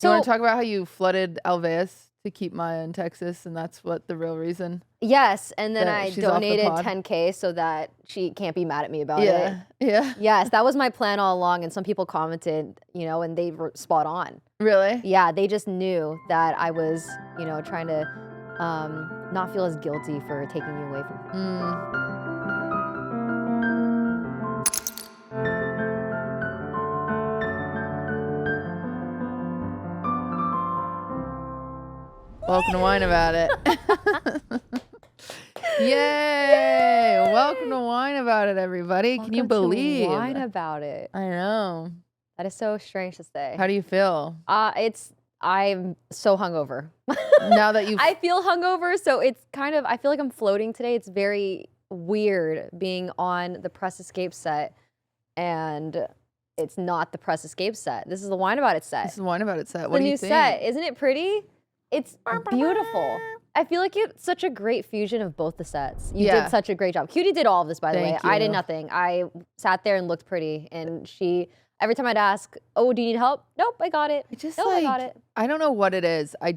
you want to talk about how you flooded Alveus to keep Maya in Texas, and that's what the real reason? Yes, and then I donated $10K so that she can't be mad at me about it. Yeah. Yes, that was my plan all along, and some people commented, and they were spot on. Really? Yeah, they just knew that I was, trying to not feel as guilty for taking you away from her. Welcome to Wine About It. Yay! Welcome to Wine About It, everybody. Can you believe? To Wine About It. I know. That is so strange to say. How do you feel? I'm so hungover. Now that I feel hungover, so it's kind of, I feel like I'm floating today. It's very weird being on the Press Escape set, and it's not the Press Escape set. This is the Wine About It set. This is the Wine About It set. What do you think? The new set. Isn't it pretty? It's beautiful. I feel like it's such a great fusion of both the sets. You did such a great job. QT did all of this, by the way. Thank you. I did nothing. I sat there and looked pretty, and every time I'd ask, oh, do you need help? Nope, I got it. I got it. I don't know what it is. I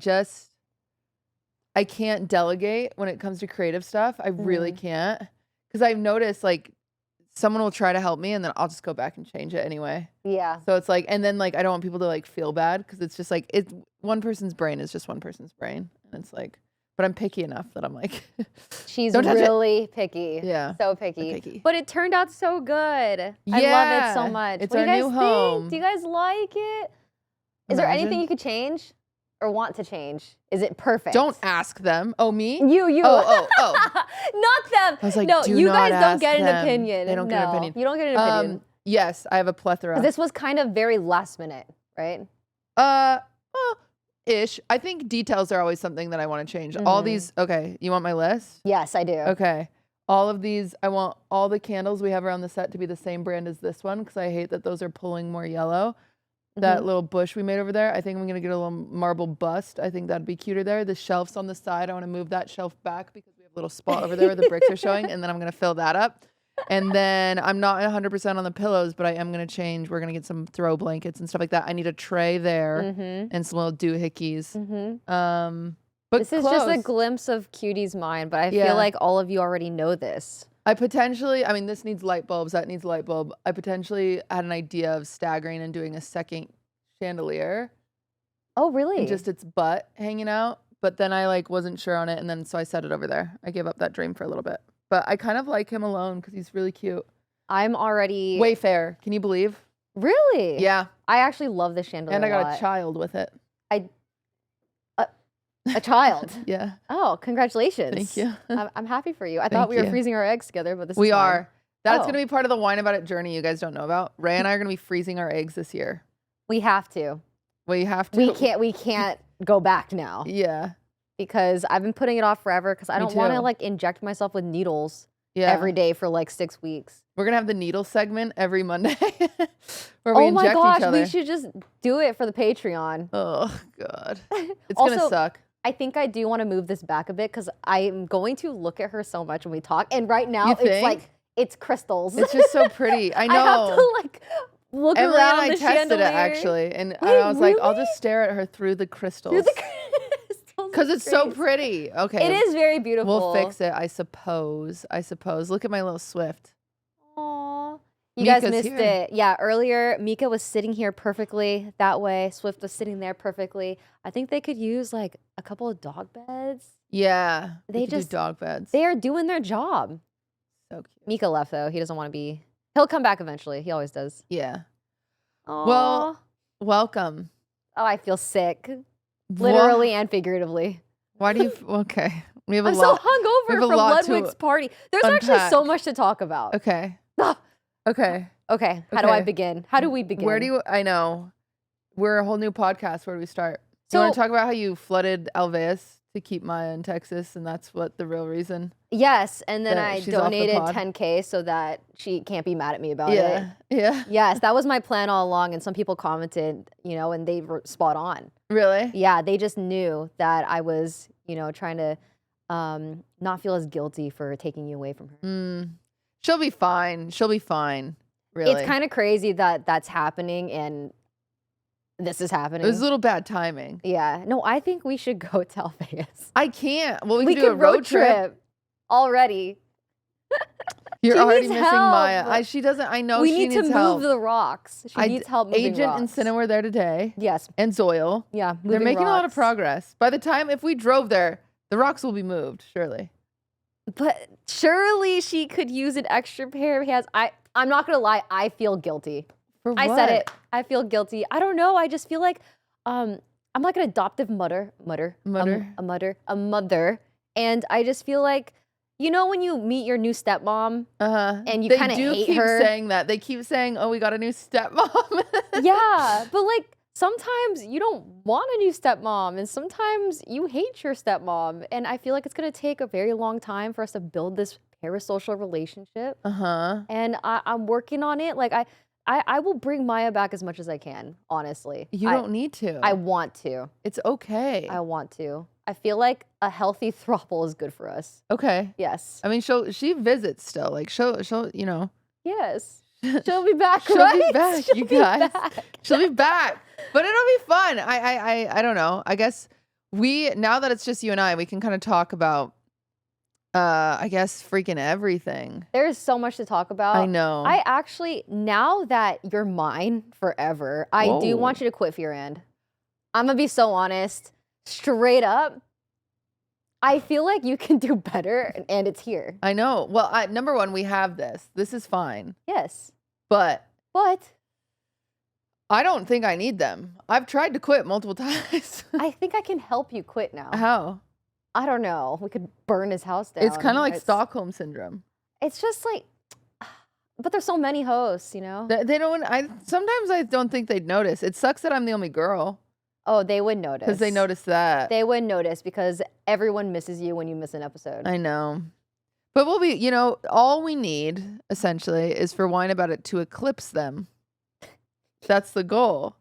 can't delegate when it comes to creative stuff. I really can't. Because I've noticed, someone will try to help me, and then I'll just go back and change it anyway. Yeah. So it's and then I don't want people to feel bad, because it's just one person's brain is just one person's brain. And it's but I'm picky enough that I'm she's really picky. Yeah. So picky. But it turned out so good. Yeah. I love it so much. It's what our do you guys new think? home. Do you guys like it? Is there anything you could change or want to change? Is it perfect? Don't ask them. Oh, me? You. Oh. Not them. I was like, no, do you not guys don't ask get an them. opinion. They don't get an opinion. You don't get an opinion. Yes, I have a plethora. This was kind of very last minute, right? Ish. I think details are always something that I want to change. All these, okay, you want my list? Yes, I do. Okay. All of these, I want all the candles we have around the set to be the same brand as this one, because I hate that those are pulling more yellow. That little bush we made over there, I think I'm going to get a little marble bust. I think that'd be cuter there. The shelves on the side, I want to move that shelf back because we have a little spot over there where the bricks are showing, and then I'm going to fill that up. And then I'm not 100% on the pillows, but I am going to change. We're going to get some throw blankets and stuff like that. I need a tray there and some little doohickeys. But this is just a glimpse of Cutie's mind, but I feel like all of you already know this. This needs light bulbs, that needs a light bulb. I potentially had an idea of staggering and doing a second chandelier. Oh, really? And just its butt hanging out. But then I wasn't sure on it, and then so I set it over there. I gave up that dream for a little bit. But I kind of like him alone because he's really cute. I'm already... Wayfair. Can you believe? Really? Yeah. I actually love this chandelier. And I got a child with it. A child? Yeah. Oh, congratulations. Thank you. I'm happy for you. I thought we were freezing our eggs together, but we are. That's going to be part of the Wine About It journey you guys don't know about. Rae and I are going to be freezing our eggs this year. We have to. We have to. We can't go back now. Yeah. Because I've been putting it off forever because I don't want to inject myself with needles every day for 6 weeks. We're going to have the needle segment every Monday where we inject each other. We should just do it for the Patreon. Oh, God. It's going to suck. I think I do want to move this back a bit because I'm going to look at her so much when we talk. And right now, it's crystals. It's just so pretty. I know. I have to look Emily around and I tested it actually. And I was like, I'll just stare at her through the crystals. Through the crystals. Because it's so pretty. Okay. It is very beautiful. We'll fix it, I suppose. Look at my little Swift. Aww. You guys missed it. Yeah, earlier, Mika was sitting here perfectly that way. Swift was sitting there perfectly. I think they could use a couple of dog beds. Yeah, they just do dog beds. They are doing their job. So cute. Mika left though. He doesn't want to be. He'll come back eventually. He always does. Yeah. Aww. Well, welcome. Oh, I feel sick, literally and figuratively. Why do you? Okay, we have a I'm lot. so hungover from Ludwig's party. There's actually so much to talk about. Okay. Okay. How do I begin? How do we begin? I know. We're a whole new podcast. Where do we start? Do you want to talk about how you flooded Alveus to keep Maya in Texas, and that's what the real reason? Yes, and then I donated $10K so that she can't be mad at me about it. Yeah. Yes, that was my plan all along, and some people commented, and they were spot on. Really? Yeah, they just knew that I was, trying to not feel as guilty for taking you away from her. She'll be fine. Really. It's kind of crazy that that's happening, and this is It happening. was a little bad timing. Yeah. No, I think we should go to Alveus. I can't. Well, we We can do a could road trip. already. You're She already needs missing help. Maya. She doesn't. I know We she need to needs move help. the rocks. She needs help moving Agent rocks. and Cinna were there today, Yes. and Zoil. Yeah. They're moving making a lot of rocks. progress. By the time, if we drove there, the rocks will be moved, surely. But surely she could use an extra pair of hands. I'm not gonna lie. I feel guilty. For I what? said it. I feel guilty. I don't know. I just feel like I'm like an adoptive mother, a mother, and I just feel like, you know, when you meet your new stepmom, and you kind of hate keep her. saying that. They keep saying, "Oh, we got a new stepmom." Yeah, but like sometimes you don't want a new stepmom, and sometimes you hate your stepmom, and I feel like it's gonna take a very long time for us to build this parasocial relationship. And I'm working on it. Like I will bring Maya back as much as I can, honestly. You don't need to. I want to. It's okay. I want to. I feel like a healthy throuple is good for us. Okay. Yes. I mean, she visits still. Like she'll you know. Yes. She'll be back, She'll right? be back, She'll you be guys. back. She'll be back. But it'll be fun. I don't know. I guess now that it's just you and I, we can kind of talk about I guess freaking everything. There's so much to talk about. I know. I actually, now that you're mine forever, I do Whoa. want you to quit Fear. I'm gonna be so honest, straight up. I feel like you can do better, and it's here. I know. Well, number one, we have this. This is fine. Yes. But I don't think I need them. I've tried to quit multiple times. think I can help you quit now. How? I don't know. We could burn his house down. It's kind of like Stockholm syndrome. It's just like, but there's so many hosts, you know? They don't. Sometimes I don't think they'd notice. It sucks that I'm the only girl. Oh, they would notice. Because they notice that. They would notice because everyone misses you when you miss an episode. I know. But we'll be, all we need, essentially, is for Wine About It to eclipse them. That's the goal.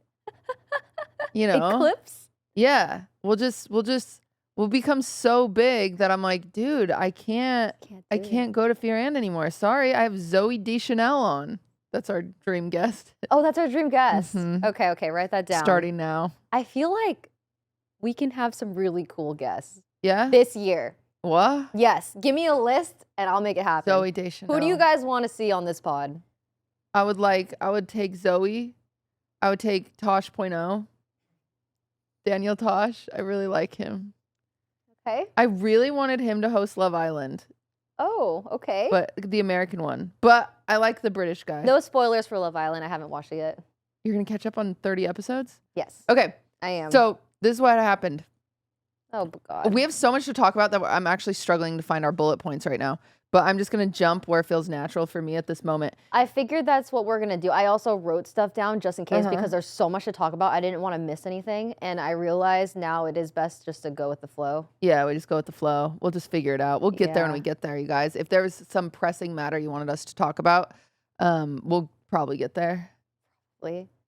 Eclipse? Yeah. We'll become so big that I'm like, dude, I can't go to Fear anymore. Sorry, I have Zoe Deschanel on. That's our dream guest. Oh, that's our dream guest. Mhm. Okay, write that down. Starting now. I feel like we can have some really cool guests Yeah? this year. What? Yes, give me a list and I'll make it happen. Zoe Deschanel. Who do you guys want to see on this pod? I would take Zoe. I would take Tosh.0. Daniel Tosh. I really like him. Okay. I really wanted him to host Love Island, Oh, okay. but the American one. But I like the British guy. No spoilers for Love Island. I haven't watched it yet. You're going to catch up on 30 episodes? Yes. Okay. I am. So this is what happened. Oh, God. We have so much to talk about that I'm actually struggling to find our bullet points right now. But I'm just going to jump where it feels natural for me at this moment. I figured that's what we're going to do. I also wrote stuff down just in case because there's so much to talk about. I didn't want to miss anything. And I realized now it is best just to go with the flow. Yeah, we just go with the flow. We'll just figure it out. We'll get there when Yeah. we get there, you guys. If there was some pressing matter you wanted us to talk about, we'll probably get there.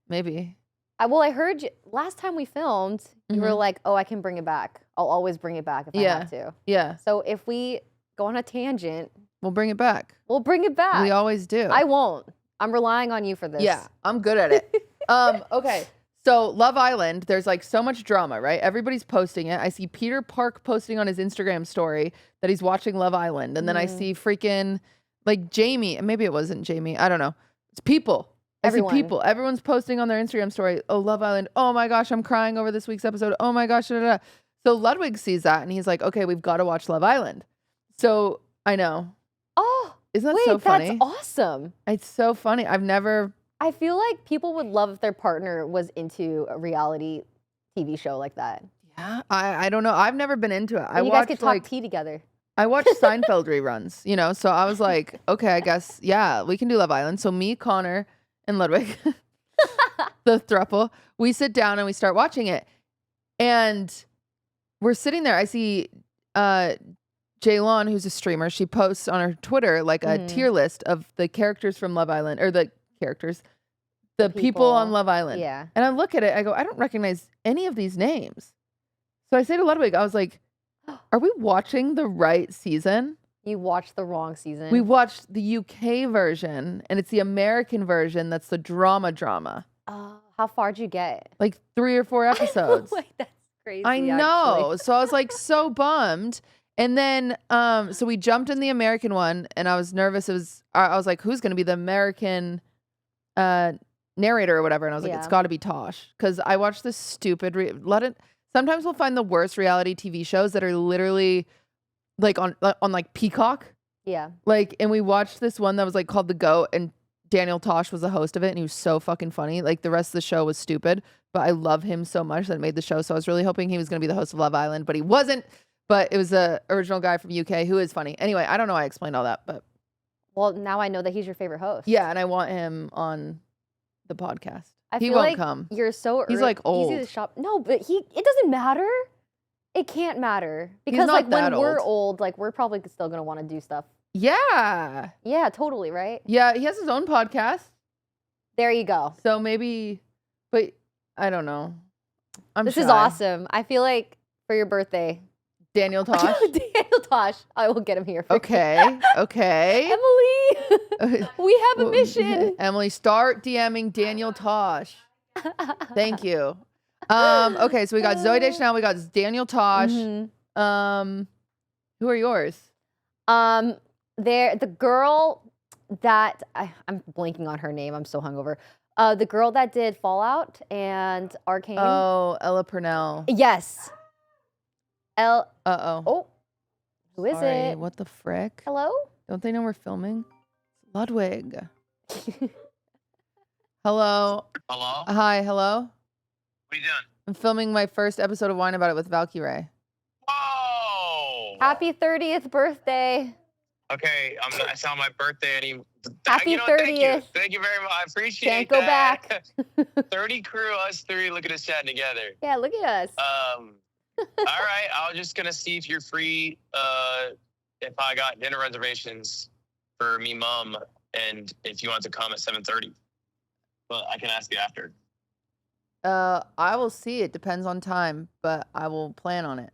Maybe. I heard you last time we filmed, you were like, oh, I can bring it back. I'll always bring it back if I have to. Yeah. So if we go on a tangent, We'll bring it back. we'll bring it back. We always do. I won't. I'm relying on you for this. Yeah, I'm good at it. Okay. So Love Island, there's like so much drama, right? Everybody's posting it. I see Peter Park posting on his Instagram story that he's watching Love Island. And then I see freaking like Jamie, and maybe it wasn't Jamie. I don't know. It's people. Everyone. I see people. Everyone's posting on their Instagram story, oh, Love Island. Oh my gosh, I'm crying over this week's episode. Oh my gosh. Da, da, da. So Ludwig sees that and he's like, okay, we've got to watch Love Island. So I know. Oh, Isn't that wait, so funny? that's awesome. It's so funny. I feel like people would love if their partner was into a reality TV show like that. Yeah, I don't know. I've never been into it. And you guys could talk tea together. I watched Seinfeld reruns, so I was like, okay, I guess, yeah, we can do Love Island. So me, Connor, and Ludwig, the throuple, we sit down and we start watching it. And we're sitting there. I see Jaylon, who's a streamer, she posts on her Twitter like a tier list of the characters from Love Island, or the people on Love Island. Yeah. And I look at it, I go, I don't recognize any of these names. So I say to Ludwig, I was like, are we watching the right season? You watched the wrong season. We watched the UK version, and it's the American version that's the drama. Oh. How far'd you get? Like 3 or 4 episodes. Like, that's crazy. I know. So I was like so bummed. And then, so we jumped in the American one, and I was nervous. I was like, who's going to be the American narrator or whatever? And I was like, it's got to be Tosh, because I watched this stupid. Sometimes we'll find the worst reality TV shows that are literally like on like Peacock. Yeah. Like, and we watched this one that was like called The Goat, and Daniel Tosh was the host of it, and he was so fucking funny. Like, the rest of the show was stupid, but I love him so much that it made the show. So I was really hoping he was going to be the host of Love Island, but he wasn't. But it was the original guy from UK who is funny. Anyway, I don't know why I explained all that, but. Well, now I know that he's your favorite host. Yeah, and I want him on the podcast. He won't like come. You're so He's like old. easy to shop. No, but it doesn't matter. It can't matter. Because like when we're old, like we're probably still going to want to do stuff. Yeah. Yeah, totally, right? Yeah, he has his own podcast. There you go. So maybe, but I don't know. This is awesome. I feel like for your birthday. Daniel Tosh? Daniel Tosh. I will get him here for you. Okay. Emily, we have a mission. Emily, start DMing Daniel Tosh. Thank you. Okay, so we got Zoe Deschanel, we got Daniel Tosh. Mm-hmm. Who are yours? The girl that I'm blanking on her name. I'm so hungover. The girl that did Fallout and Arcane. Oh, Ella Purnell. Yes. Oh. Who is it? What the frick? Hello? Don't they know we're filming? Ludwig. Hello. Hello? Hi, hello? What are you doing? I'm filming my first episode of Wine About It with Valkyrae. Whoa! Happy 30th birthday. Okay, it's not my birthday Happy 30th. Thank you very much. I appreciate Can't go back. 30 crew, us 3. Look at us chatting together. Yeah, look at us. All right, I was just gonna see if you're free. If I got dinner reservations for me, mom, and if you want to come at 7:30. But I can ask you after. I will see. It depends on time, but I will plan on it.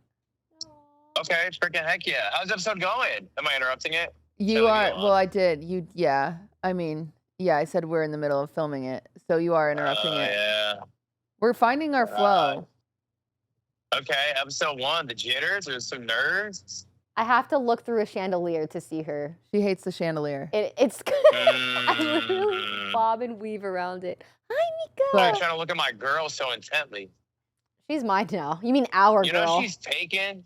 Okay, freaking heck yeah. How's the episode going? Am I interrupting it? You are. Well, I did. Yeah. I mean, yeah, I said we're in the middle of filming it, so you are interrupting it. Yeah. We're finding our flow. Okay, episode 1, the jitters. There's some nerves. I have to look through a chandelier to see her. She hates the chandelier. It's I literally bob and weave around it. Hi, Mika. I'm trying to look at my girl so intently. She's mine now. You mean our girl? You know she's taken.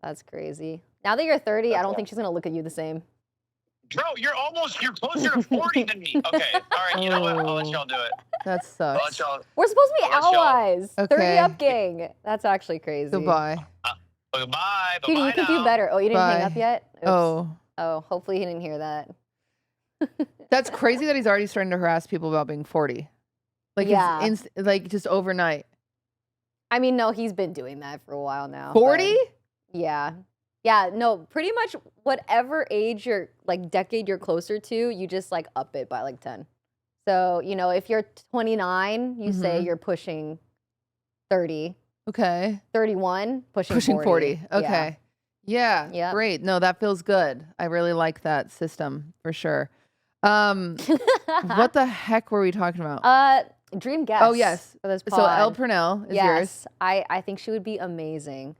That's crazy. Now that you're 30, I don't think she's gonna look at you the same. Bro, you're closer to 40 than me. Okay, all right, you know what? I'll let y'all do it. That sucks. We're supposed to be allies. Okay. 30 up gang. That's actually crazy. Goodbye. Goodbye. Dude, you could do better. Oh, you didn't hang up yet? Oops. Oh, hopefully he didn't hear that. That's crazy that he's already starting to harass people about being 40. Like, like just overnight. I mean, no, he's been doing that for a while now. 40? Yeah. Yeah, no, pretty much whatever age decade you're closer to, you just like up it by like 10. So, you know, if you're 29, you say you're pushing 30. Okay. 31, pushing 40. Okay. Yeah. Great. No, that feels good. I really like that system for sure. What the heck were we talking about? Dream guest. Oh, yes. For this pod. So Elle Purnell is yours. I think she would be amazing.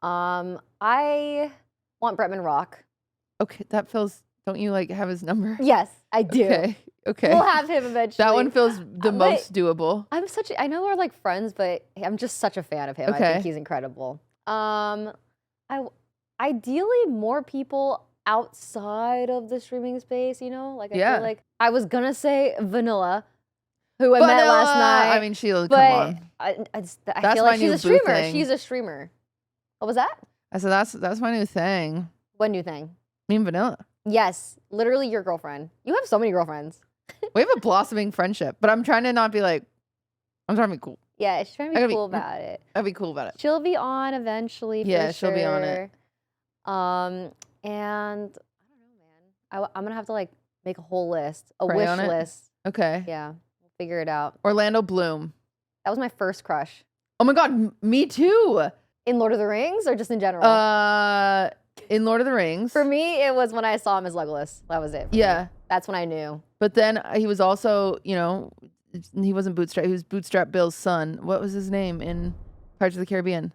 I want Bretman Rock. Okay, that feels. Don't you like have his number? Yes, I do. Okay. We'll have him eventually. That one feels the most doable. I know we're like friends, but I'm just such a fan of him. Okay. I think he's incredible. Ideally more people outside of the streaming space, you know? Like I feel like I was gonna say Vanilla, who I met last night. I mean, she'll come on. I feel like she's a streamer. She's a streamer. What was that? I said that's my new thing. What new thing? Me and Vanilla. Yes, literally your girlfriend. You have so many girlfriends. We have a blossoming friendship, but I'm trying to not be like, I'm trying to be cool. Yeah, she's trying to be cool about it. I'd be cool about it. She'll be on eventually. Yeah, she'll be on it. And I don't know, man. I'm gonna have to like make a whole list, a Pray wish on it? list. Okay. Yeah, we'll figure it out. Orlando Bloom. That was my first crush. Oh my God, me too. In Lord of the Rings or just in general? In Lord of the Rings. For me, it was when I saw him as Legolas. That was it. Yeah. That's when I knew. But then he was also, you know, he wasn't Bootstrap. He was Bootstrap Bill's son. What was his name in Pirates of the Caribbean?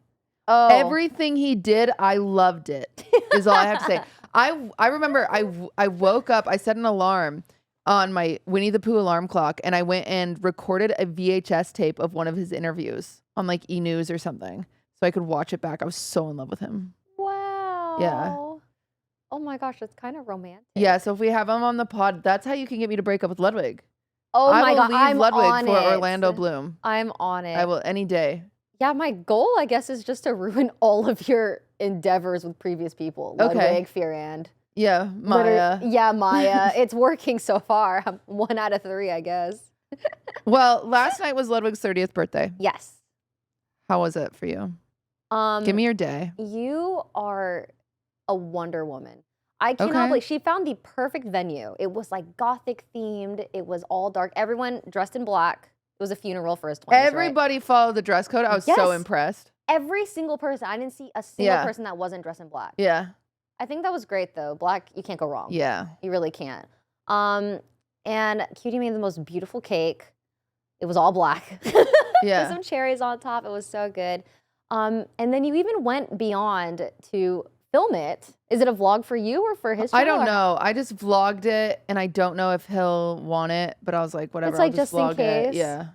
Oh. Everything he did, I loved it. Is all I have to say. I remember I woke up. I set an alarm on my Winnie the Pooh alarm clock, and I went and recorded a VHS tape of one of his interviews on like E! News or something, so I could watch it back. I was so in love with him. Wow. Yeah. Oh my gosh, that's kind of romantic. Yeah. So if we have him on the pod, that's how you can get me to break up with Ludwig. Oh I my will god, leave I'm Ludwig on for it. Orlando Bloom. I'm on it. I will any day. Yeah, my goal, I guess, is just to ruin all of your endeavors with previous people. Okay. Ludwig, Fearand. Yeah, Maya. Yeah, Maya. It's working so far. I'm 1 out of 3, I guess. Well, last night was Ludwig's 30th birthday. Yes. How was it for you? Give me your day. You are a Wonder Woman. I cannot believe she found the perfect venue. It was like gothic themed. It was all dark. Everyone dressed in black. It was a funeral for his 20s. Everybody followed the dress code. I was so impressed. Every single person. I didn't see a single person that wasn't dressed in black. Yeah. I think that was great though. Black, you can't go wrong. Yeah. You really can't. And QT made the most beautiful cake. It was all black. Yeah. With some cherries on top. It was so good. And then you even went beyond to film it. Is it a vlog for you or for his channel? I don't know. I just vlogged it, and I don't know if he'll want it, but I was like, whatever. It's like I'll just just in vlog case. it. Yeah.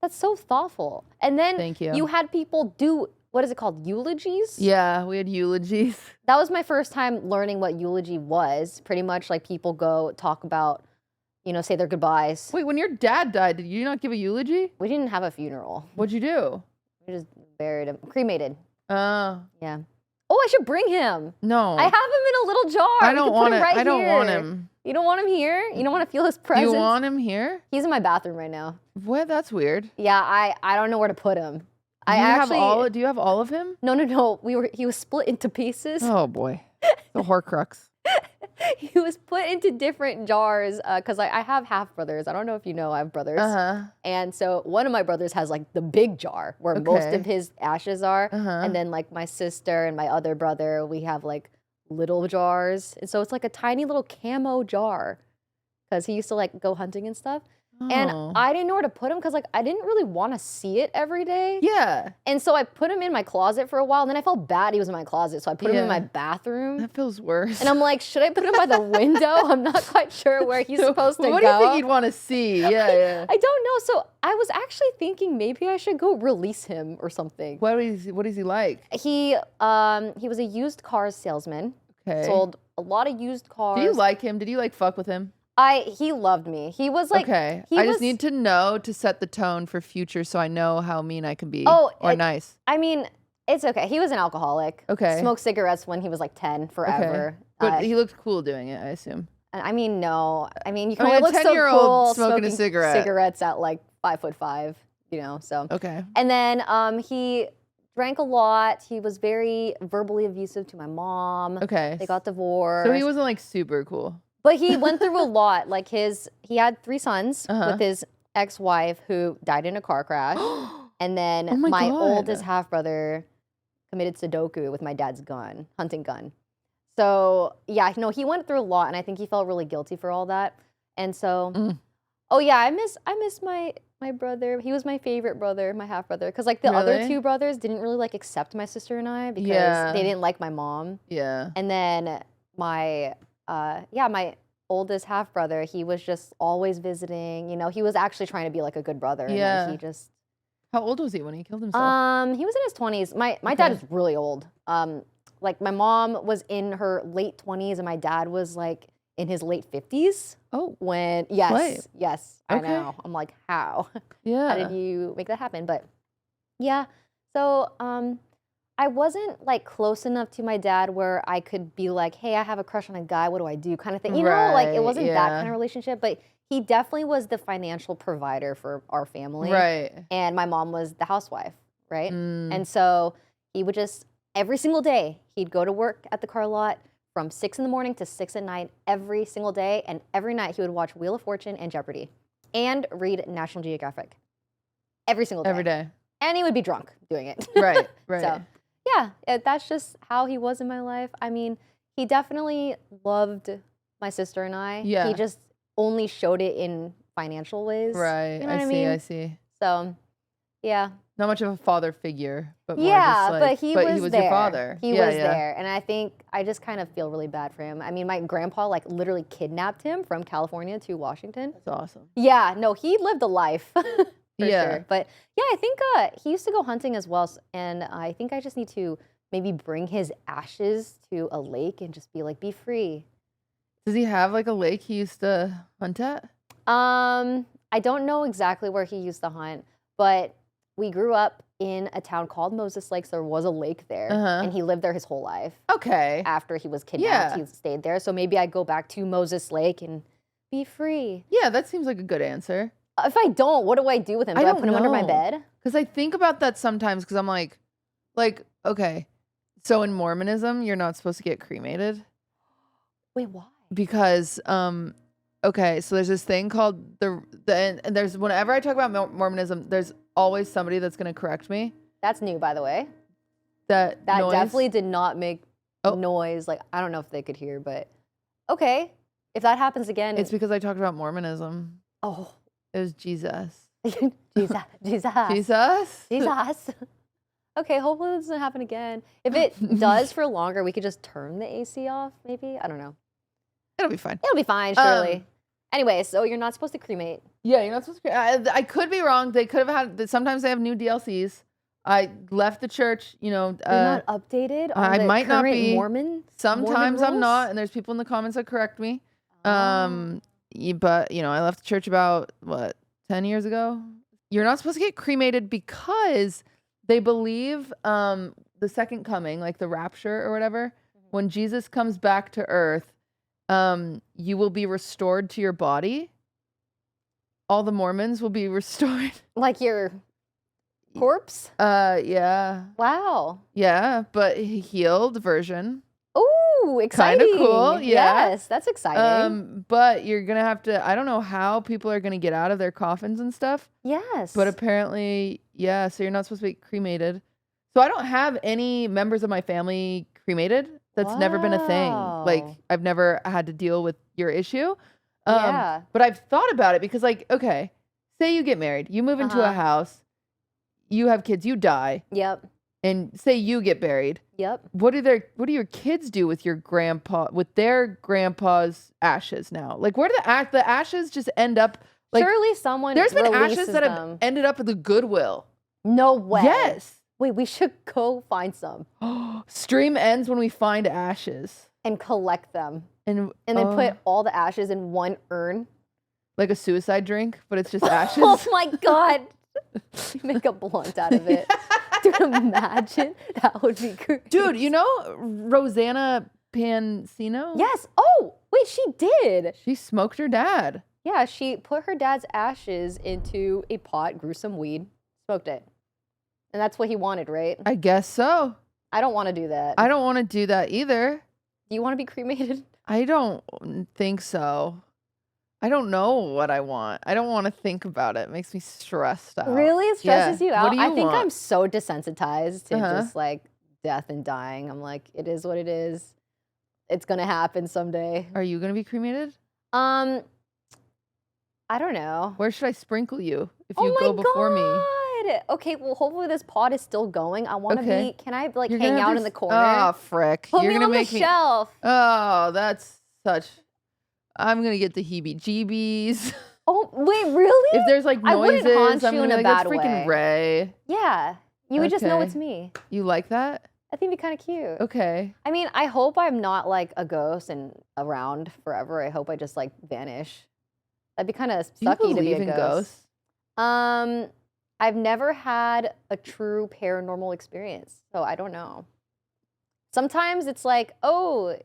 That's so thoughtful. And then Thank you. you had people do, what is it called, eulogies? Yeah, we had eulogies. That was my first time learning what eulogy was. Pretty much like people go talk about, you know, say their goodbyes. Wait, when your dad died, did you not give a eulogy? We didn't have a funeral. What'd you do? We just buried him, cremated. Oh. Yeah. Oh, I should bring him. No. I have him in a little jar. I We don't can put want him it. right I don't want here. him. You don't want him here? You don't want to feel his presence? You want him here? He's in my bathroom right now. What? That's weird. Yeah, I don't know where to put him. Do you have all of him? No. He was split into pieces. Oh boy. The Horcrux. He was put into different jars because I have half brothers. I don't know if you know I have brothers. And so one of my brothers has like the big jar where most of his ashes are. And then like my sister and my other brother, we have like little jars. And so it's like a tiny little camo jar because he used to like go hunting and stuff. And I didn't know where to put him because like I didn't really want to see it every day. Yeah. And so I put him in my closet for a while, and then I felt bad he was in my closet, so I put him in my bathroom. That feels worse. And I'm like, should I put him by the window? I'm not quite sure where he's supposed to go. What do you think he'd want to see? Yeah. I don't know. So I was actually thinking maybe I should go release him or something. What is he like? He was a used car salesman. Okay. Sold a lot of used cars. Do you like him? Did you like fuck with him? He loved me. He was like, okay. I just need to know to set the tone for future so I know how mean I can be or nice. I mean, it's okay. He was an alcoholic. Okay. Smoked cigarettes when he was like 10 forever. Okay. But he looked cool doing it, I assume. I mean, no. I mean, you can only look so 10-year-old cool smoking a cigarette. Cigarettes at like 5'5", you know, so. Okay. And then he drank a lot. He was very verbally abusive to my mom. Okay. They got divorced. So he wasn't like super cool. But he went through a lot. Like he had 3 sons with his ex-wife who died in a car crash. And then my oldest half-brother committed Sudoku with my dad's gun, hunting gun. So yeah, no, he went through a lot, and I think he felt really guilty for all that. And so, oh yeah, I miss my brother. He was my favorite brother, my half-brother. Because like the other 2 brothers didn't really like accept my sister and I because they didn't like my mom. Yeah. And then my oldest half brother, he was just always visiting. You know, he was actually trying to be like a good brother. And then he just. How old was he when he killed himself? He was in his 20s. My dad is really old. Like my mom was in her late 20s and my dad was like in his late 50s. Oh. Yes, I know. I'm like, how? Yeah. How did you make that happen? But yeah, so I wasn't like close enough to my dad where I could be like, hey, I have a crush on a guy, what do I do? Kind of thing. You know, like it wasn't that kind of relationship, but he definitely was the financial provider for our family. Right. And my mom was the housewife, right? And so he would just, every single day, he'd go to work at the car lot from 6 in the morning to 6 at night every single day. And every night he would watch Wheel of Fortune and Jeopardy and read National Geographic. Every single day. Every day. And he would be drunk doing it. Right. So, yeah, that's just how he was in my life. I mean, he definitely loved my sister and I. Yeah. He just only showed it in financial ways. Right. You know I what see. mean? I see. So, yeah. Not much of a father figure, but more Yeah, just like, but he was there. your father. He was there. And I think I just kind of feel really bad for him. I mean, my grandpa like literally kidnapped him from California to Washington. That's awesome. Yeah, no, he lived a life for Yeah. sure. But yeah, I think he used to go hunting as well. And I think I just need to maybe bring his ashes to a lake and just be like, be free. Does he have like a lake he used to hunt at? I don't know exactly where he used to hunt, but we grew up in a town called Moses Lake, so there was a lake there, and he lived there his whole life. Okay. After he was kidnapped, he stayed there. So maybe I go back to Moses Lake and be free. Yeah, that seems like a good answer. If I don't, what do I do with him? Do I put him under my bed? Because I think about that sometimes because I'm like, okay, so in Mormonism, you're not supposed to get cremated. Wait, why? Because, okay, so there's this thing called and there's, whenever I talk about Mormonism, there's always somebody that's going to correct me. That's new, by the way. That noise, definitely did not make noise. Like, I don't know if they could hear, but okay. If that happens again. It's because I talked about Mormonism. Oh. It was Jesus. Jesus. Okay, hopefully this doesn't happen again. If it does for longer, we could just turn the AC off, maybe? I don't know. It'll be fine. It'll be fine, surely. Anyway, so you're not supposed to cremate. Yeah, you're not supposed to. I could be wrong. They could have had. Sometimes they have new DLCs. I left the church. You know, you're not updated on I the might not current be. Mormon. Sometimes Mormon I'm rules? not, and there's people in the comments that correct me. But you know, I left the church about 10 years ago. You're not supposed to get cremated because they believe the second coming, like the rapture or whatever, when Jesus comes back to earth. You will be restored to your body. All the Mormons will be restored. Like your corpse? Yeah. Wow. Yeah, but healed version. Ooh, exciting. Kind of cool, yeah. Yes, that's exciting. But you're gonna have to, I don't know how people are gonna get out of their coffins and stuff. Yes. But apparently, yeah, so you're not supposed to be cremated. So I don't have any members of my family cremated. That's never been a thing. Like, I've never had to deal with your issue. Yeah. But I've thought about it because, like, okay, say you get married, you move into a house, you have kids, you die. Yep. And say you get buried. Yep. What do your kids do with their grandpa's ashes now? Like, where do the ashes just end up? Like, surely someone there's been releases ashes that them. have ended up at the Goodwill. No way. Yes. Wait, we should go find some. Stream ends when we find ashes. And collect them. And then put all the ashes in one urn. Like a suicide drink, but it's just ashes. Oh my God. Make a blunt out of it. Dude, imagine. That would be great. Dude, you know Rosanna Pansino? Yes. Oh, wait, she did. She smoked her dad. Yeah, she put her dad's ashes into a pot, grew some weed, smoked it. And that's what he wanted, right? I guess so. I don't want to do that. I don't want to do that either. Do you want to be cremated? I don't think so. I don't know what I want. I don't want to think about it. It makes me stressed out. Really? It stresses you out? What do you I think want? I'm so desensitized to just like death and dying. I'm like, it is what it is. It's going to happen someday. Are you going to be cremated? I don't know. Where should I sprinkle you if you go before me? Okay, well, hopefully this pod is still going. I want to be, can I like You're hang gonna out have in the to corner? Oh, frick. Put You're me gonna on make the shelf. Oh, that's such. I'm going to get the heebie-jeebies. Oh, wait, really? If there's like noises, I wouldn't haunt I'm you going in to a be like, bad that's freaking way. Rae. Yeah, you would just know Okay. it's me. You like that? I think it'd be kind of cute. Okay. I mean, I hope I'm not like a ghost and around forever. I hope I just like vanish. That'd be kind of Do you sucky to be believe a in ghost. ghosts? I've never had a true paranormal experience, so I don't know. Sometimes it's like, oh,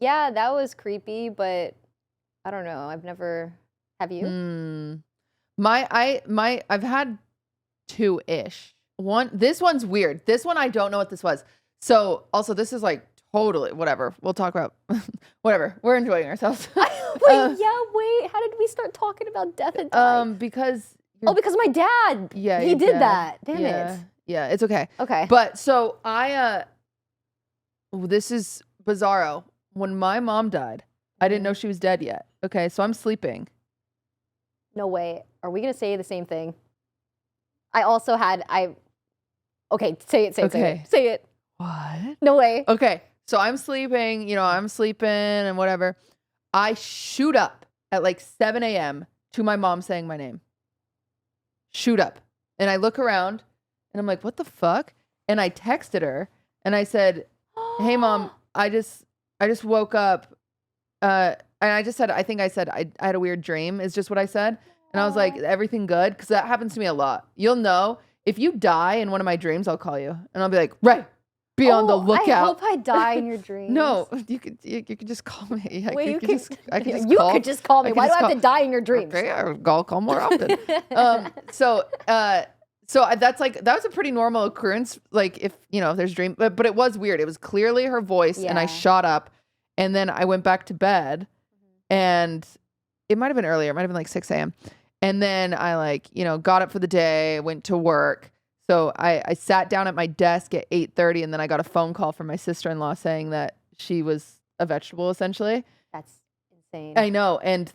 yeah, that was creepy, but I don't know. I've never. Have you? I've had 2-ish. This one's weird. This one I don't know what this was. So also this is like totally whatever. We'll talk about whatever. We're enjoying ourselves. Wait. How did we start talking about death and dying? Because because my dad. Yeah, he your did dad. that. Damn it. Yeah, it's okay. Okay. But so this is bizarro. When my mom died, I didn't know she was dead yet. Okay, so I'm sleeping. No way. Are we gonna say the same thing? I also had Okay, say it. Say it. What? No way. Okay, so I'm sleeping. I'm sleeping and whatever. I shoot up at like 7 a.m. to my mom saying my name. Shoot up, and I look around, and I'm like, "What the fuck?" And I texted her, and I said, "Hey, Mom, I just woke up." And I just said, I think I said I had a weird dream. Is just what I said. And I was like, everything good? Because that happens to me a lot. You'll know. If you die in one of my dreams, I'll call you. And I'll be like, Rae, be on the lookout. I hope I die in your dreams. No, you could just call me. Wait, I could just call me. Why do I have to die in your dreams? Okay, I'll call more often. So that's like, that was a pretty normal occurrence. Like if there's dream, but it was weird. It was clearly her voice, and I shot up, and then I went back to bed, and it might have been earlier. It might have been like 6 a.m. And then I got up for the day, went to work. So I sat down at my desk at 8:30, and then I got a phone call from my sister-in-law saying that she was a vegetable, essentially. That's insane. I know. And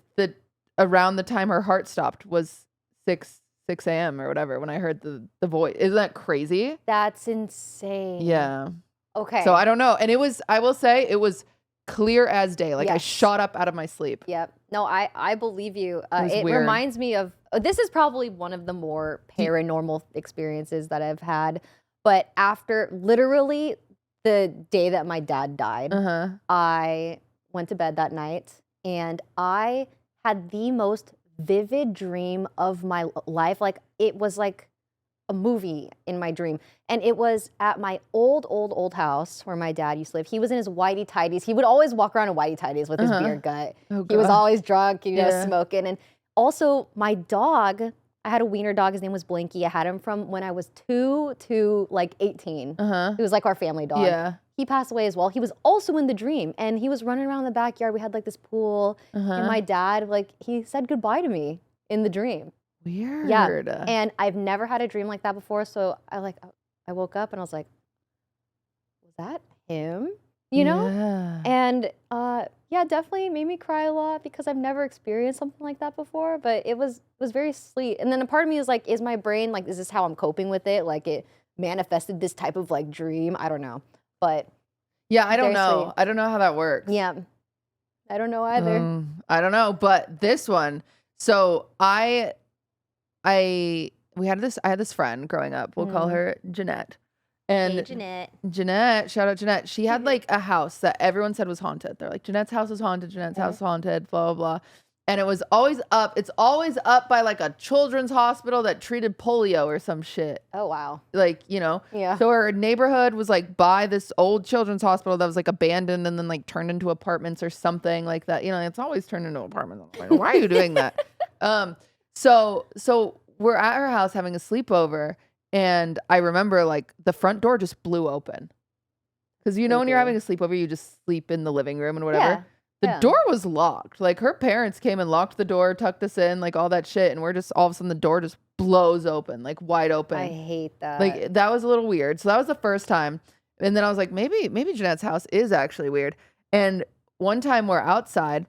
around the time her heart stopped was 6 a.m. or whatever when I heard the voice. Isn't that crazy? That's insane. Yeah. Okay. So I don't know. And I will say it was clear as day. Like I shot up out of my sleep. Yep. No, I believe you. It weird. reminds me of, this is probably one of the more paranormal experiences that I've had. But after literally the day that my dad died, I went to bed that night, and I had the most vivid dream of my life. Like it was like a movie in my dream. And it was at my old house where my dad used to live. He was in his whitey tighties. He would always walk around in whitey tighties with his beard gut. Oh, he was always drunk, smoking. And also my dog, I had a wiener dog. His name was Blinky. I had him from when I was 2 to like 18. He was like our family dog. Yeah. He passed away as well. He was also in the dream, and he was running around the backyard. We had like this pool, and my dad, he said goodbye to me in the dream. Weird. Yeah, and I've never had a dream like that before. So I woke up and I was like, was that him? Yeah. And definitely made me cry a lot because I've never experienced something like that before. But it was very sweet. And then a part of me is like, is my brain like, is this how I'm coping with it? Like it manifested this type of like dream. I don't know, but yeah, I don't know. Sweet. I don't know how that works. Yeah, I don't know either. I don't know, but this one. So I had this friend growing up. We'll call her Jeanette. And hey, Jeanette, shout out Jeanette. She had like a house that everyone said was haunted. They're like, Jeanette's house is haunted. Jeanette's house is haunted, blah, blah, blah. And it was always up. It's always up by like a children's hospital that treated polio or some shit. Oh, wow. Like, Yeah. So her neighborhood was like by this old children's hospital that was like abandoned and then like turned into apartments or something like that. It's always turned into apartments. Like, why are you doing that? So we're at her house having a sleepover, and I remember like the front door just blew open. Because when you're having a sleepover, you just sleep in the living room and whatever. The door was locked. Like her parents came and locked the door, tucked us in, like all that shit. And we're just all of a sudden the door just blows open, like wide open. I hate that. Like that was a little weird. So that was the first time. And then I was like, maybe Jeanette's house is actually weird. And one time we're outside,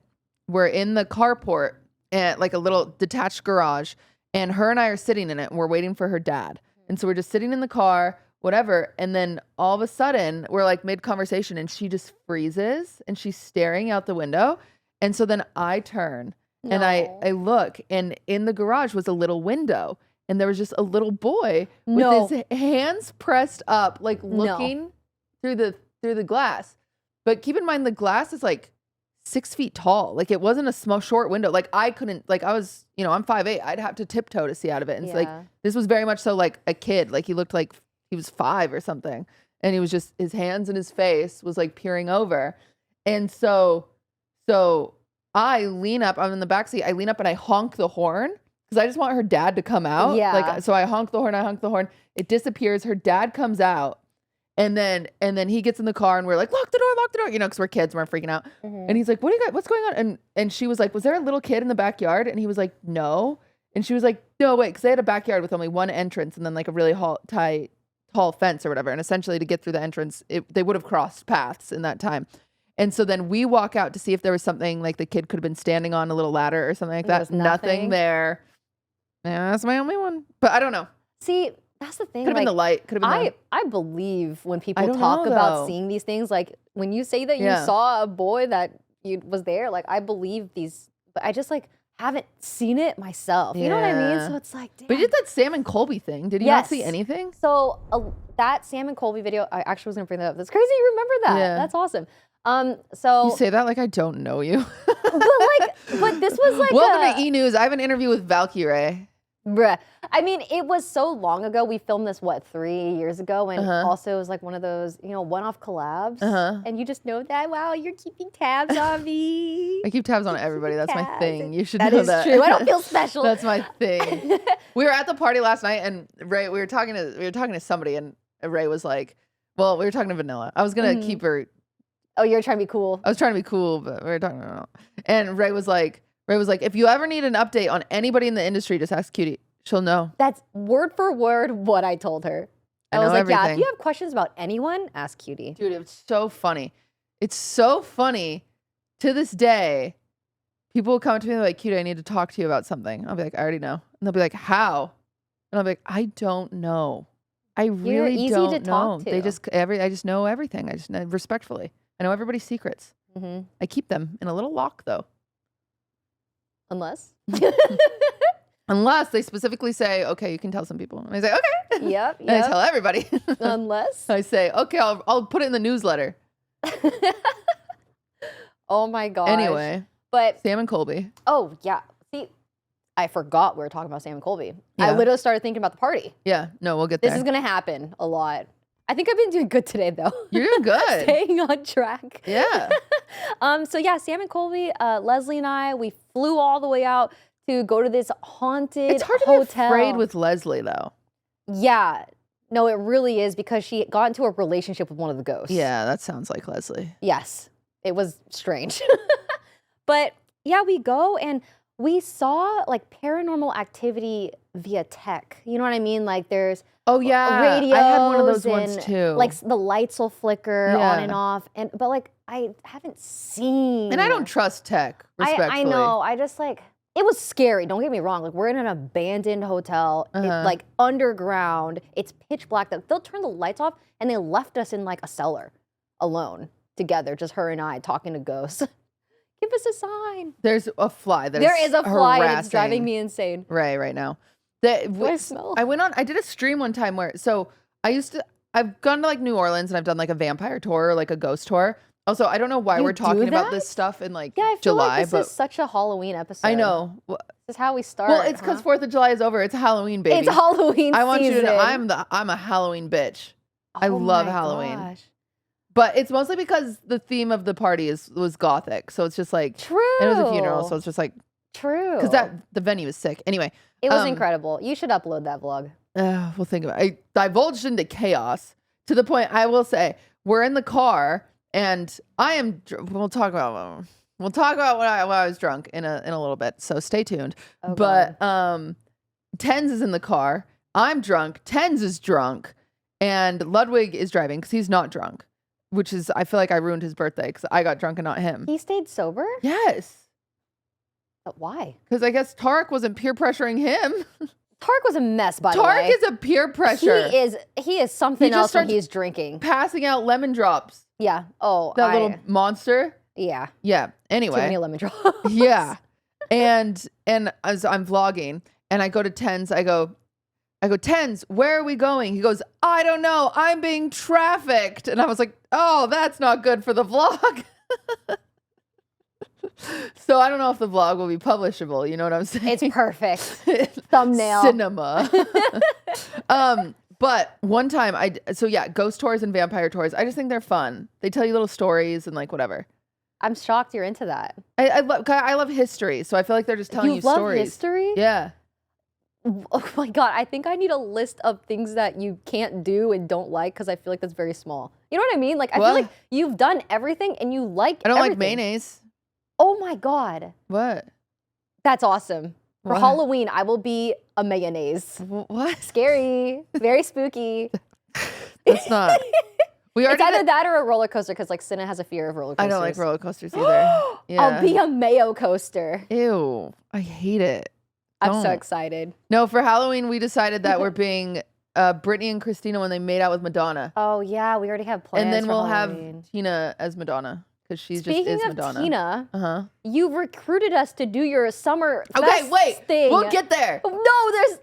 we're in the carport at like a little detached garage, and her and I are sitting in it, and we're waiting for her dad. And so we're just sitting in the car, whatever. And then all of a sudden we're like mid conversation, and she just freezes and she's staring out the window. And so then I turn and I look, and in the garage was a little window, and there was just a little boy with his hands pressed up, like looking through the glass. But keep in mind, the glass is like 6 feet tall. Like it wasn't a small, short window. Like I couldn't, like I was, I'm 5'8". I'd have to tiptoe to see out of it. And it's like, this was very much so like a kid. Like he looked like he was 5 or something. And he was just, his hands and his face was like peering over. And so I lean up, I'm in the backseat. I lean up and I honk the horn because I just want her dad to come out. Yeah. Like, so I honk the horn. It disappears. Her dad comes out. And then he gets in the car, and we're like, lock the door, because we're kids and we're freaking out. And he's like, what's going on? And she was like, was there a little kid in the backyard? And he was like, no. And she was like, no, wait, because they had a backyard with only one entrance and then like a really tall fence or whatever. And essentially to get through the entrance, they would have crossed paths in that time. And so then we walk out to see if there was something like the kid could have been standing on a little ladder or something like There that. was nothing. There. Yeah, that's my only one. But I don't know. See, that's the thing. Could have been the light. Could have been I believe when people don't talk know, about though. seeing these things, like when you say that you Yeah. saw a boy that you was there, like I believe these, but I just like haven't seen it myself. You know what I mean? Yeah. So it's like, damn. But you did that Sam and Colby thing. Did you not see Yes. anything? So that Sam and Colby video, I actually was gonna bring that up. That's crazy. You remember that? Yeah. That's awesome. So You say that like I don't know you. but this was like Welcome to E! News. I have an interview with Valkyrae. Bruh. I mean, it was so long ago. We filmed this, 3 years ago? And Uh-huh. also it was like one of those, one-off collabs. Uh-huh. And you just know that, wow, you're keeping tabs on me. I keep tabs on everybody. That's my Tabs. thing. You should That know is that. true. I don't feel special. That's my thing. We were at the party last night, and Rae, we were talking to somebody, and Rae was like, "Well, we were talking to Vanilla. I was gonna keep her. Oh, you're trying to be cool. I was trying to be cool, but we were talking about." And Rae was like, "If you ever need an update on anybody in the industry, just ask Cutie. She'll know." That's word for word what I told her. I was know like, yeah, if everything. you have questions about anyone, ask Cutie. Dude, it's so funny. It's so funny. To this day, people will come to me and be like, "Cutie, I need to talk to you about something." I'll be like, "I already know." And they'll be like, "How?" And I'll be like, "I don't know. I really easy to don't know." talk They to. I just know everything. I just know respectfully. I know everybody's secrets. Hmm. I keep them in a little lock though. Unless. Unless they specifically say, "Okay, you can tell some people." And I say, "Okay." Yep. And I tell everybody. Unless. I say, "Okay, I'll put it in the newsletter." Oh my gosh. Anyway, But Sam and Colby. oh yeah. See, I forgot we were talking about Sam and Colby. I Yeah. literally started thinking about the party. Yeah, no, we'll get This there. is gonna happen a lot. I think I've been doing good today though. You're doing good. Staying on track. Yeah. So yeah, Sam and Colby, Leslie and I, we flew all the way out to go to this haunted It's hard to hotel. be afraid with Leslie though. Yeah. No, it really is because she got into a relationship with one of the ghosts. Yeah, that sounds like Leslie. Yes. It was strange. But yeah, we go and we saw like paranormal activity via tech. You know what I mean? Like there's Oh yeah, radios I had one of those and ones too. like the lights will flicker on Yeah. and off. But like I haven't seen. and I don't trust tech. Respectfully, I know. I just like it was scary. Don't get me wrong. Like we're in an abandoned hotel, it's Uh-huh. like underground. It's pitch black. They'll turn the lights off, and they left us in like a cellar, alone together, just her and I talking to ghosts. Give us a sign. There's a fly that There is a fly, and it's driving harassing me insane. right now. That Do I smell? I did a stream one time where I've gone to like New Orleans and I've done like a vampire tour or like a ghost tour. Also, I don't know why You we're talking do about that? this stuff in like Yeah, I feel July, like this but is such a Halloween episode. I know. This is how we start. Well, it's because huh? 4th of July is over. It's Halloween, baby. It's Halloween I want you to know season. I'm a Halloween bitch. I Oh love my Halloween. gosh. But it's mostly because the theme of the party was gothic. So it's just like True. and it was a funeral, so it's just like True. because the venue is sick. Anyway, It was um, incredible. You should upload that vlog. we'll think about it. I divulged into chaos to the point I will say we're in the car and I am. We'll talk about when I was drunk in a little bit. So stay tuned. Oh, But Tens is in the car. I'm drunk. Tens is drunk, and Ludwig is driving because he's not drunk. Which is I feel like I ruined his birthday because I got drunk and not him. He stayed sober? Yes, But why? because I guess Tarek wasn't peer pressuring him. Tarek was a mess, by the way. Tarek is a peer pressure. He is something He just else when starts- he's drinking. Passing out lemon drops. Yeah. Oh, That little monster. yeah. Yeah. Too many Anyway. lemon drops. Yeah. And as I'm vlogging and I go to Tens, I go, Tens, where are we going? He goes, I don't know. I'm being trafficked. And I was like, oh, that's not good for the vlog. So I don't know if the vlog will be publishable. You know what I'm saying? It's perfect. Thumbnail. Cinema. But one time ghost tours and vampire tours, I just think they're fun. They tell you little stories and like whatever. I'm shocked you're into that. I love history, so I feel like they're just telling you love stories. history? Yeah. Oh my God. I think I need a list of things that you can't do and don't like because I feel like that's very small. You know what I mean? Like, I What? feel like you've done everything and you like I don't like everything. mayonnaise. Oh my God. What? That's awesome. For What? Halloween, I will be a mayonnaise. What? Scary. Very spooky. That's not. We It's already either that or a roller coaster because like Cinna has a fear of roller coasters. I don't like roller coasters either. Yeah. I'll be a mayo coaster. Ew, I hate it. I'm so Don't. excited. No, for Halloween we decided that we're being Brittany and Christina when they made out with Madonna, Oh yeah, we already have plans. and then for we'll Halloween. have Tina as Madonna because she Speaking just is of Madonna. Tina, You you recruited us to do your summer okay? fest Wait, thing. we'll get there. No, this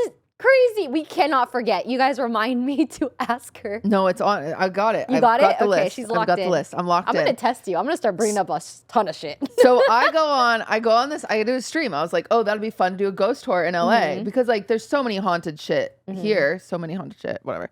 is crazy. We cannot forget. You guys remind me to ask her. No, it's on. I got it. You I've got it? the Okay, list. she's I've locked got in. the list. I'm locked I'm in. gonna test you. I'm gonna start bringing up a ton of shit. So I go on this. I do a stream. I was like, oh, that'd be fun to do a ghost tour in LA because like there's so many haunted shit here, so many haunted shit, whatever.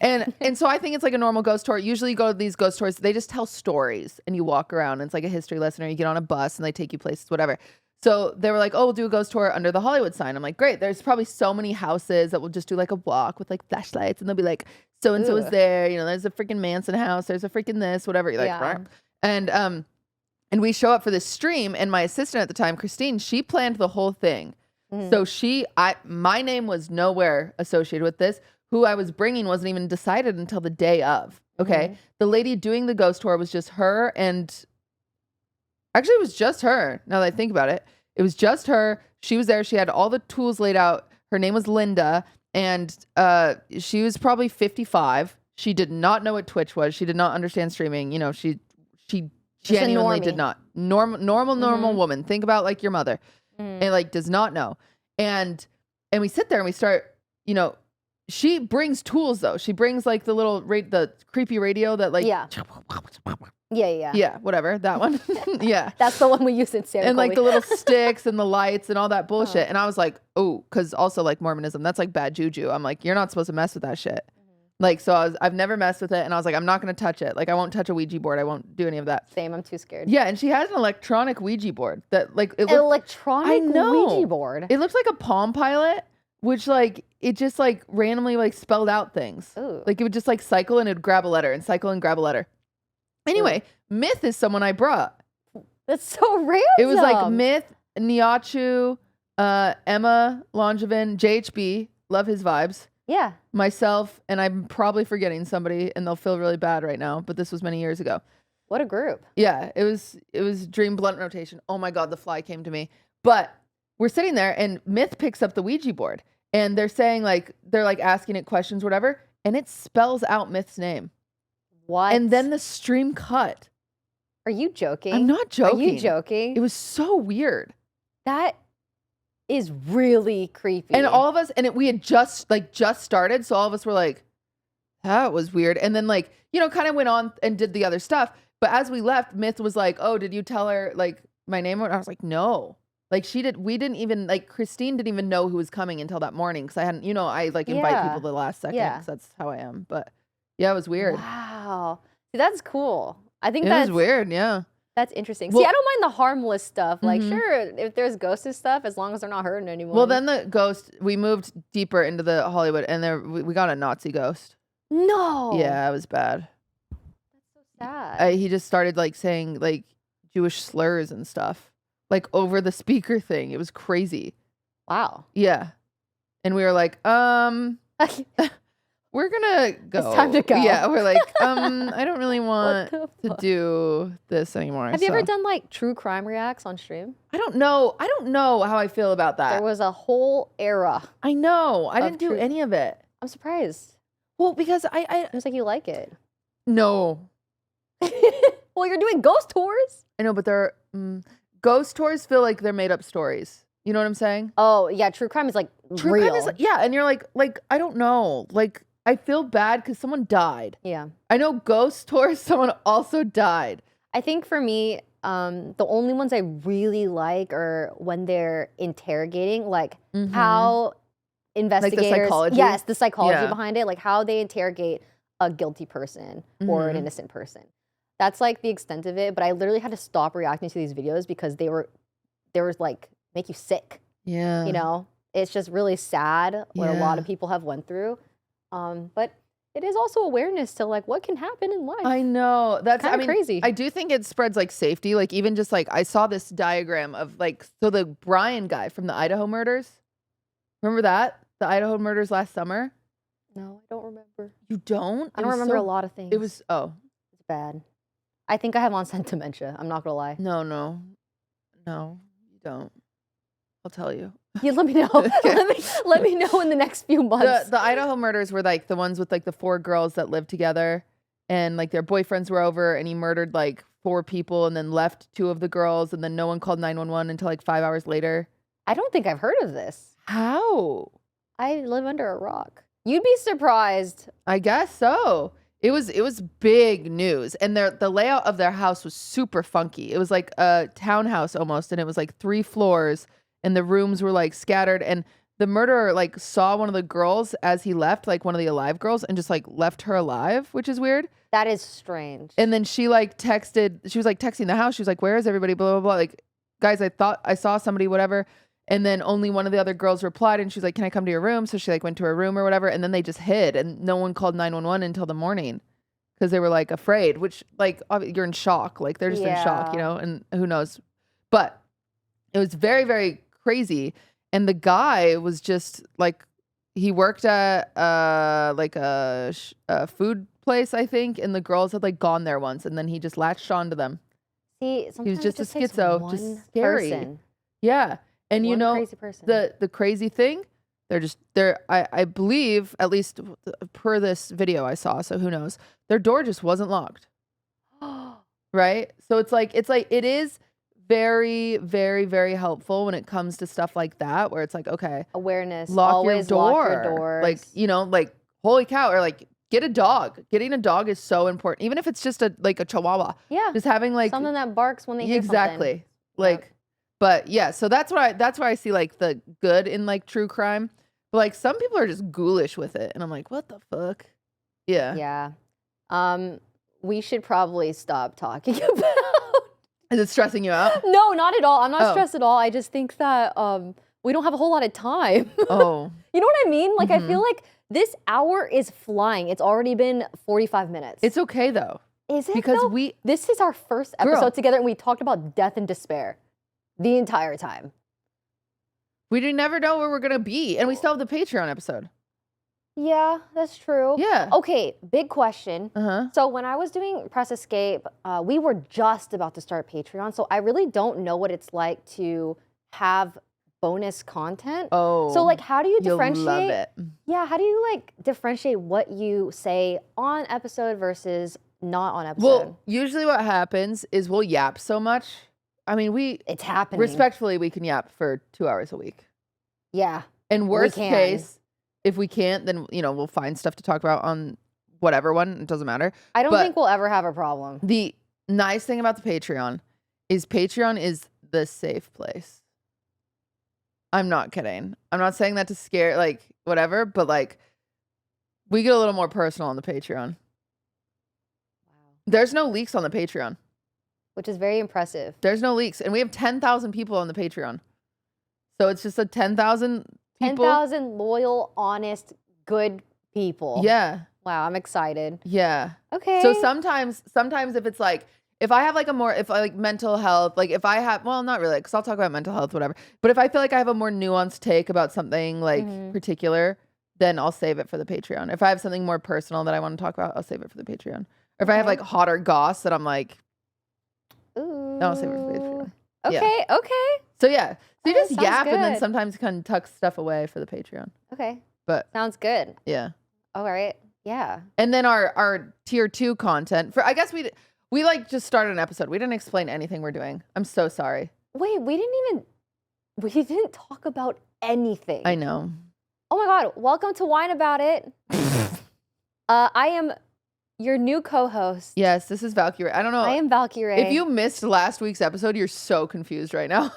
And so I think it's like a normal ghost tour. Usually you go to these ghost tours, they just tell stories and you walk around. And it's like a history lesson, or you get on a bus and they take you places, whatever. So they were like, oh, we'll do a ghost tour under the Hollywood sign. I'm like, great. There's probably so many houses that we'll just do like a walk with like flashlights, and they'll be like, so and so is Ugh. there. You know, there's a freaking Manson house. There's a freaking this, whatever. You're like, Yeah. "Rah." And we show up for this stream, and my assistant at the time, Christine, she planned the whole thing. So my name was nowhere associated with this. Who I was bringing wasn't even decided until the day of. Okay. The lady doing the ghost tour was just her, and actually it was just her. Now that I think about it, it was just her. She was there. She had all the tools laid out. Her name was Linda, and she was probably 55. She did not know what Twitch was. She did not understand streaming. You know, she genuinely did not. Normal woman. Think about like your mother. And like does not know. And we sit there and we start, you know, she brings tools though. She brings like the little the creepy radio that like Yeah, whatever, that one. Yeah. that's the one we use in San And like the little sticks and the lights and all that bullshit. And I was like, oh, because also like Mormonism, that's like bad juju. I'm like, you're not supposed to mess with that shit. Like, so I've never messed with it. And I was like, I'm not going to touch it. Like, I won't touch a Ouija board. I won't do any of that. Same, I'm too scared. Yeah. And she has an electronic Ouija board that like, it An looked, electronic know. Ouija board. it looks like a Palm Pilot, which like, it just like randomly like spelled out things. Ooh. Like it would just like cycle and it'd grab a letter and cycle and grab a letter. Anyway, Myth is someone I brought. That's so random. It was like Myth, Niachu, Emma Langevin, JHB, love his vibes, Yeah. myself, and I'm probably forgetting somebody, and they'll feel really bad right now, but this was many years ago. What a group. Yeah, it was Dream Blunt Rotation. Oh my God, the fly came to me. But we're sitting there, and Myth picks up the Ouija board, and they're saying like, they're like asking it questions, whatever, and it spells out Myth's name. What? And then the stream cut. Are you joking? I'm not joking. Are you joking? It was so weird. That is really creepy. And all of us, we had just started, so all of us were like, that was weird. And then like, you know, kind of went on and did the other stuff. But as we left, Myth was like, oh, did you tell her like my name? And I was like, no. Like we didn't even, like Christine didn't even know who was coming until that morning. Cause I hadn't, you know, I like invite Yeah. people to the last second. Yeah. Cause that's how I am. But yeah, it was weird. Wow. See, that's cool. I think It that's was weird. Yeah. That's interesting. Well- See, I don't mind the harmless stuff. Like, Mhm. sure, if there's ghosts and stuff, as long as they're not hurting anyone. Well, then the ghost, we moved deeper into the Hollywood, and there we got a Nazi ghost. No. Yeah, it was bad. That's so sad. He just started like saying like Jewish slurs and stuff, like over the speaker thing. It was crazy. Wow. Yeah. And we were like, we're gonna go. It's time to go. Yeah, we're like, I don't really want What the to fuck? do this anymore. Have you ever so. done like true crime reacts on stream? I don't know. I don't know how I feel about that. There was a whole era. I know. I of didn't do true- any of it. I'm surprised. Well, because I It was like you like it. no. Well, you're doing ghost tours. I know, but they're ghost tours feel like they're made up stories. You know what I'm saying? Oh yeah, true crime is like True real. crime is yeah, and you're like I don't know. Like I feel bad because someone died. Yeah. I know ghost tours, someone also died. I think for me, the only ones I really like are when they're interrogating, like how investigators, psychology? yes, the psychology Yeah. behind it, like how they interrogate a guilty person or an Mhm. innocent person. That's like the extent of it. But I literally had to stop reacting to these videos because they were like make you sick. Yeah. You know, it's just really sad what a lot Yeah. of people have went through. But it is also awareness to like what can happen in life. I know. That's Kinda crazy. I do think it spreads like safety. Like even just like I saw this diagram of like so the Brian guy from the Idaho murders. Remember that? The Idaho murders last summer? No, I don't remember. You don't? I don't remember a lot of things. It was, It's bad. I think I have onset dementia. I'm not gonna lie. No, you don't. I'll tell you. You let me know. let me know in the next few months. The Idaho murders were like the ones with like the 4 girls that lived together and like their boyfriends were over and he murdered like 4 people and then left 2 of the girls and then no one called 911 until like 5 hours later. I don't think I've heard of this. How? I live under a rock. You'd be surprised. I guess so. It was big news, and the layout of their house was super funky. It was like a townhouse almost, and it was like 3 floors, and the rooms were like scattered. And the murderer like saw one of the girls as he left, like one of the alive girls, and just like left her alive, which is weird. That is strange. And then she like texted. She was like texting the house. She was like, "Where is everybody?" Blah blah blah. Like, guys, I thought I saw somebody. Whatever. And then only one of the other girls replied and she's like, "Can I come to your room?" So she like went to her room or whatever. And then they just hid and no one called 911 until the morning because they were like afraid, which like you're in shock. Like they're just in shock, you know, and who knows. But it was very, very crazy. And the guy was just like, he worked at like a food place, I think. And the girls had like gone there once and then he just latched onto them. See, he was just it a takes schizo, one just scary. person. Yeah. And One you know, crazy person. the crazy thing, I believe, at least per this video I saw, so who knows, their door just wasn't locked. Right? So it's like it is very, very, very helpful when it comes to stuff like that, where it's like, okay, awareness, always lock door. your doors. Like, you know, like holy cow, or like get a dog. Getting a dog is so important, even if it's just a chihuahua. Yeah. Just having like something that barks when they hear exactly. something. Like Yep. But yeah, so that's why I see like the good in like true crime. But like some people are just ghoulish with it. And I'm like, what the fuck? Yeah. Yeah. We should probably stop talking about. Is it stressing you out? No, not at all. I'm not Oh. stressed at all. I just think that we don't have a whole lot of time. Oh. You know what I mean? Like I Mhm. feel like this hour is flying. It's already been 45 minutes. It's okay though. Is it Because though? This is our first episode Girl. together and we talked about death and despair the entire time. We do never know where we're gonna be. And we still have the Patreon episode. Yeah, that's true. Yeah. Okay, big question. Uh-huh. So when I was doing Press Escape, we were just about to start Patreon. So I really don't know what it's like to have bonus content. Oh. So like, how do you You'll differentiate? love it. Yeah, how do you like differentiate what you say on episode versus not on episode? Well, usually what happens is we'll yap so much. I mean, it's happening. respectfully, we can yap for 2 hours a week. Yeah. In worst can. case, if we can't, then, you know, we'll find stuff to talk about on whatever one. It doesn't matter. I don't But think we'll ever have a problem. the nice thing about the Patreon is the safe place. I'm not kidding. I'm not saying that to scare, like, whatever, but, like, we get a little more personal on the Patreon. Wow. There's no leaks on the Patreon. Which is very impressive. There's no leaks. And we have 10,000 people on the Patreon. So it's just a 10,000 people. 10,000 loyal, honest, good people. Yeah. Wow, I'm excited. Yeah. Okay. So sometimes if it's like, if I have like if I like mental health, like if I have, well, not really, because I'll talk about mental health, whatever. But if I feel like I have a more nuanced take about something like particular, then I'll save it for the Patreon. If I have something more personal that I want to talk about, I'll save it for the Patreon. Or if I have like hotter goss that I'm like, Ooh. I'll save it for the Patreon. Okay, okay. So yeah, so you just sounds yap and then good. sometimes you kind of tuck stuff away for the Patreon. Okay. But sounds good. yeah. All right. Yeah. And then our tier 2 content for, I guess we like just started an episode. We didn't explain anything we're doing. I'm so sorry. Wait, we didn't talk about anything. I know. Oh my God. Welcome to Wine About It. I am your new co-host. Yes, this is Valkyrae. I don't know. I am Valkyrae. If you missed last week's episode, you're so confused right now.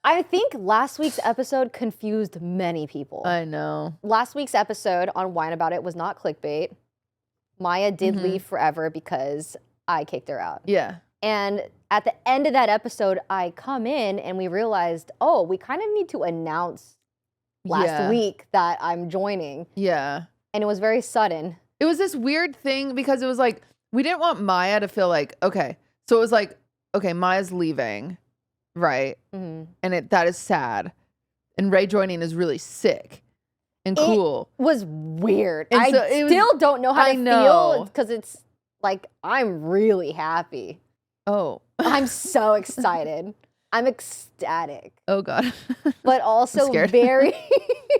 I think last week's episode confused many people. I know. Last week's episode on Wine About It was not clickbait. Maya did leave forever because I kicked her out. Yeah. And at the end of that episode, I come in and we realized, oh, we kind of need to announce last week that I'm joining. Yeah. And it was very sudden. It was this weird thing because it was like, we didn't want Maya to feel like, okay. So it was like, okay, Maya's leaving, right? Mm-hmm. And that is sad. And Rae joining is really sick. and cool. It was weird. And I so it was- still don't know how I to know. feel because it's like I'm really happy. Oh. I'm so excited. I'm ecstatic. Oh God. But also scared. very,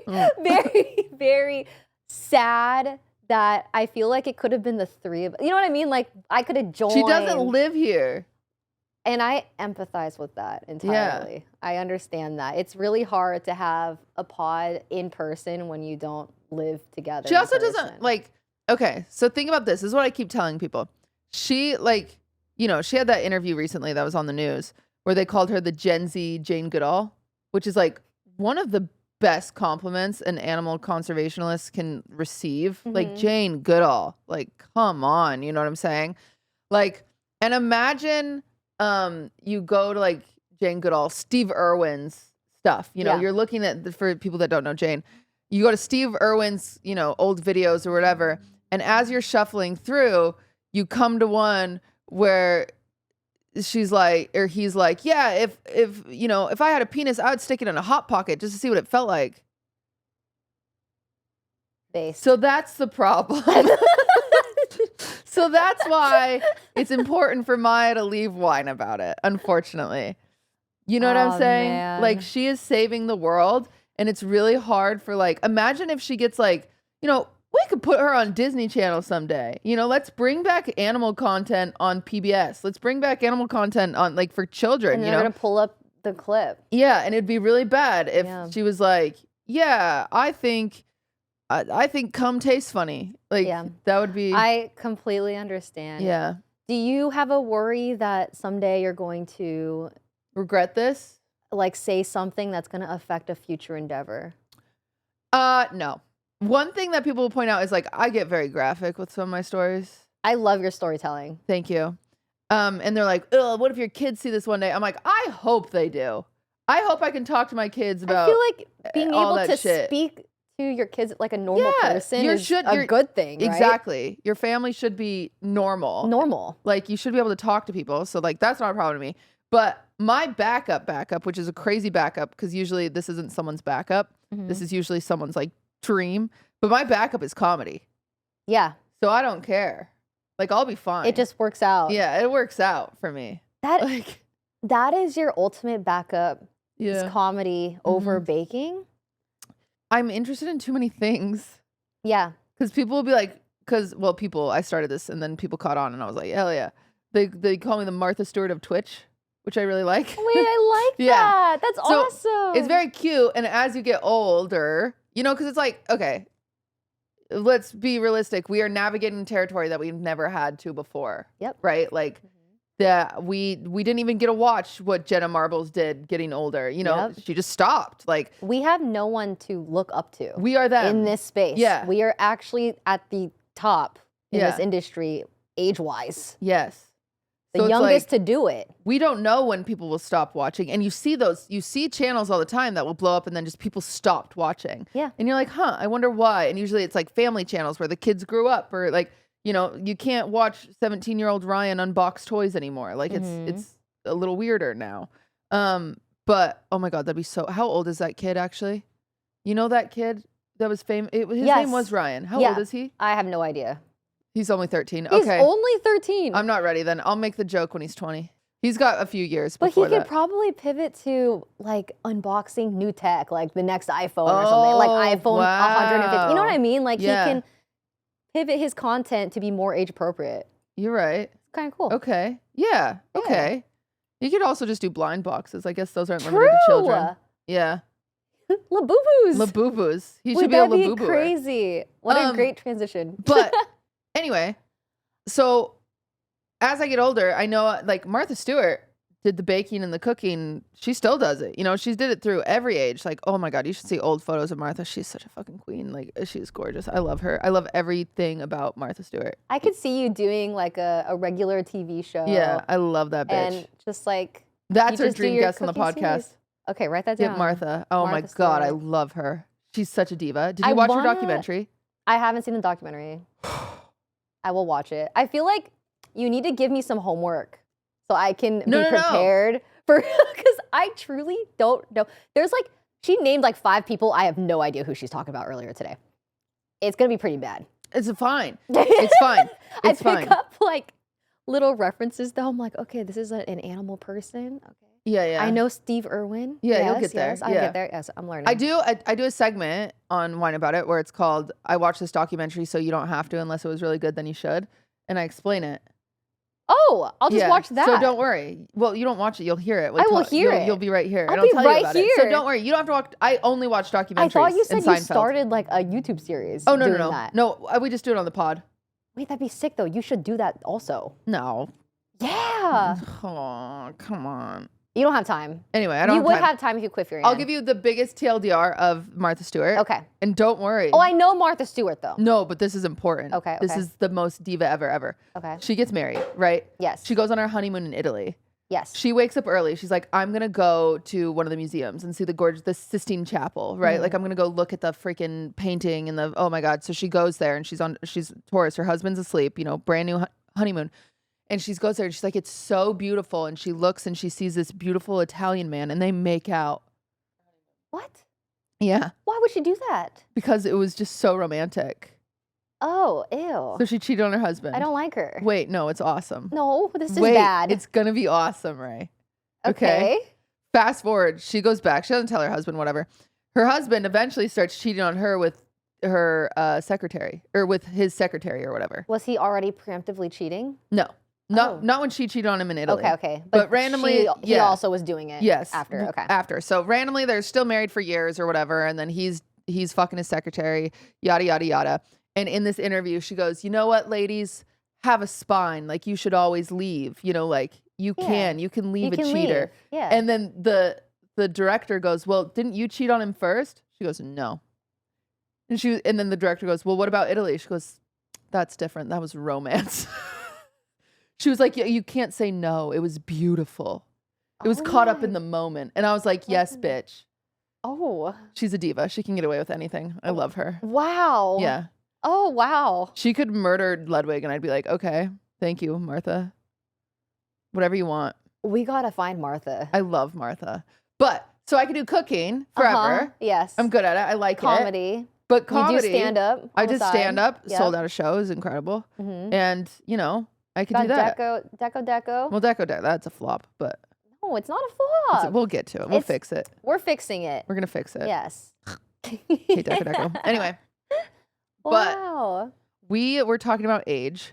very, very sad that I feel like it could have been the three of, you know what I mean? Like I could have joined. She doesn't live here. And I empathize with that entirely. I understand that. It's really hard to have a pod in person when you don't live together. She in also person. doesn't like, okay, so think about this. This is what I keep telling people. She like, you know, she had that interview recently that was on the news where they called her the Gen Z Jane Goodall, which is like one of the best compliments an animal conservationist can receive. Like Jane Goodall, like, come on, you know what I'm saying? Like, and imagine you go to like Jane Goodall, Steve Irwin's stuff, you know, you're looking at, for people that don't know Jane, you go to Steve Irwin's, you know, old videos or whatever, and as you're shuffling through, you come to one where she's like, or he's like, yeah, if you know, if I had a penis, I would stick it in a hot pocket just to see what it felt like. Based. So that's the problem. So that's why it's important for Maya to leave wine about it, unfortunately. You know what I'm saying? Man. Like, she is saving the world, and it's really hard for, like, imagine if she gets, like, you know, we could put her on Disney Channel someday. You know, let's bring back animal content on PBS. Let's bring back animal content on, like, for children, And you they're know? going to pull up the clip. Yeah, and it'd be really bad if she was like, yeah, I think cum tastes funny. Like, that would be... I completely understand. Yeah. Do you have a worry that someday you're going to... regret this? Like, say something that's going to affect a future endeavor? No. One thing that people will point out is, like, I get very graphic with some of my stories. I love your storytelling. Thank you. And they're like, ugh, what if your kids see this one day? I'm like, I hope they do. I hope I can talk to my kids about I feel like being all able that to shit. speak to your kids like a normal person is a you're, good thing, right? Exactly. Your family should be normal. Normal. Like, you should be able to talk to people. So, like, that's not a problem to me. But my backup, which is a crazy backup, because usually this isn't someone's backup. This is usually someone's, like, dream. But my backup is comedy. Yeah. So I don't care. Like, I'll be fine. It just works out. Yeah, it works out for me. That is your ultimate backup. Yeah. Is comedy over baking. I'm interested in too many things. Yeah. Because people will be like, I started this and then people caught on and I was like, hell yeah. They call me the Martha Stewart of Twitch, which I really like. Wait, I like that. That's awesome. It's very cute. And as you get older, you know, because it's like, okay, let's be realistic. We are navigating territory that we've never had to before. Yep. Right? Like, that we didn't even get to watch what Jenna Marbles did getting older. You know, she just stopped. Like, we have no one to look up to. We are them. In this space. Yeah. We are actually at the top in this industry, age-wise. Yes. The youngest to do it. We don't know when people will stop watching. And you see channels all the time that will blow up and then just people stopped watching. Yeah. And you're like, huh, I wonder why. And usually it's like family channels where the kids grew up, or like, you know, you can't watch 17-year-old Ryan unbox toys anymore. Like, it's a little weirder now. But oh my God, that'd be so... How old is that kid actually? You know that kid that was famous? His name was Ryan. How old is he? I have no idea. He's only 13. He's okay. only 13. I'm not ready then. I'll make the joke when he's 20. He's got a few years but before he could probably pivot to like unboxing new tech, like the next iPhone or something, like iPhone 150. You know what I mean? Like he can pivot his content to be more age appropriate. You're right. It's kind of cool. Okay. Yeah. Okay. You could also just do blind boxes. I guess those aren't limited to children. Yeah. Labubu's. Labubu's. He should be a Labubu. Be crazy. What a great transition. But anyway, so as I get older, I know like Martha Stewart did the baking and the cooking. She still does it. You know, she did it through every age. Like, oh my God, you should see old photos of Martha. She's such a fucking queen. Like, she's gorgeous. I love her. I love everything about Martha Stewart. I could see you doing like a regular TV show. Yeah, I love that bitch. And just like... That's her dream guest on the podcast. Series. Okay, write that down. Get Martha. Oh Martha my God, Stewart. I love her. She's such a diva. Did you watch her documentary? I haven't seen the documentary. I will watch it. I feel like you need to give me some homework so I can be prepared for, because I truly don't know. There's like She named like 5 people. I have no idea who she's talking about earlier today. It's gonna be pretty bad. It's fine. It's fine. It's I pick fine. up like little references though. I'm like, okay, this is an animal person. Okay. Yeah. I know Steve Irwin. Yeah, you'll Yes, get there. yes, I'll Yeah. get there. Yes, I'm learning. I do a segment on Wine About It where it's called I watched this documentary so you don't have to unless it was really good, then you should. And I explain it. Oh, I'll just watch that. So don't worry. Well, you don't watch it, you'll hear it. I will hear it. You'll be right here. I'll and I'll be tell right you about it. So here. don't worry. You don't have to watch. I only watch documentaries. I thought you said and you Seinfeld. started like a YouTube series. Oh, no. doing that. No, we just do it on the pod. Wait, that'd be sick though. You should do that also. No. Yeah. Oh, come on. You don't have time. Anyway, I don't You have would time. have time if you quit for your I'll give you the biggest TLDR of Martha Stewart. Okay. And don't worry. Oh, I know Martha Stewart though. No, but this is important. Okay, This okay. is the most diva ever. Okay. She gets married, right? Yes. She goes on her honeymoon in Italy. Yes. She wakes up early. She's like, I'm gonna go to one of the museums and see the Sistine Chapel, right? Mm-hmm. Like I'm gonna go look at the freaking painting and the, oh my God. So she goes there and she's Taurus. Her husband's asleep, brand new honeymoon. And she goes there and she's like, it's so beautiful. And she looks and she sees this beautiful Italian man and they make out. What? Yeah. Why would she do that? Because it was just so romantic. Oh, ew. So she cheated on her husband. I don't like her. Wait, no, it's awesome. No, this is Wait, bad. it's gonna be awesome, Rae. okay. Fast forward, she goes back. She doesn't tell her husband, whatever. Her husband eventually starts cheating on her with her secretary or with his secretary or whatever. Was he already preemptively cheating? No, not when she cheated on him in Italy. Okay. But randomly, he also was doing it. Yes. After. Okay. After. So randomly, they're still married for years or whatever, and then he's fucking his secretary. Yada yada yada. And in this interview, she goes, "You know what, ladies, have a spine. Like you should always leave. Like you can leave a cheater." Leave. Yeah. And then the director goes, "Well, didn't you cheat on him first?" She goes, "No." And then the director goes, "Well, what about Italy?" She goes, "That's different. That was romance." She was like, "You can't say no. It was beautiful. It was caught up in the moment." And I was like, "Yes, bitch." Oh. She's a diva. She can get away with anything. I love her. Wow. Yeah. Oh, wow. She could murder Ludwig and I'd be like, "Okay, thank you, Martha. Whatever you want." We gotta find Martha. I love Martha. But so I could do cooking forever. Yes. I'm good at it. I like it. Comedy. But comedy. You do stand up. I did stand up, sold out a show, it was incredible. Mm-hmm. And, I could Got do that. Deco. Well, Deco, that's a flop, but No, it's not a flop. we'll get to it. We'll fix it. We're fixing it. We're going to fix it. Yes. Hey, Deco. Anyway, Wow. we were talking about age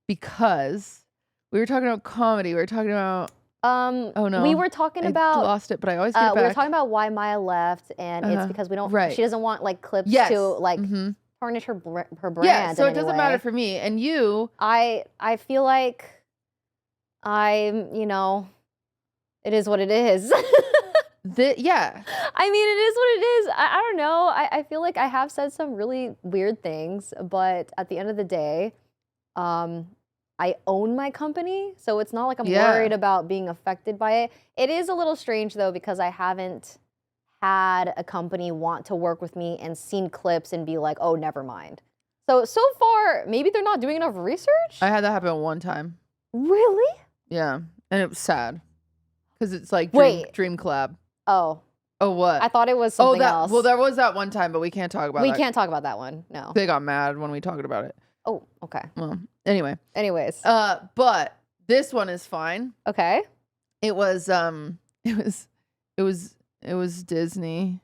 because we were talking about comedy. We were talking about, oh no. We were talking I about lost it, but I always get it back. we were talking about why Maya left, and it's because we don't. Right. She doesn't want like clips Yes. to like Mhm. tarnish her brand. Yeah, so in it doesn't any matter way. for me. And you, I feel like I'm, it is what it is. yeah. I mean, it is what it is. I don't know. I feel like I have said some really weird things, but at the end of the day, I own my company, so it's not like I'm worried about being affected by it. It is a little strange though, because I haven't had a company want to work with me and seen clips and be like, oh, never mind. So far, maybe they're not doing enough research? I had that happen one time. Really? Yeah. And it was sad. Because it's like dream collab. Oh. Oh, what? I thought it was something else. Well, there was that one time, but we can't talk about We that. can't talk about that one, no. They got mad when we talked about it. Oh, okay. Well, anyway. Anyways. But this one is fine. Okay. It was Disney.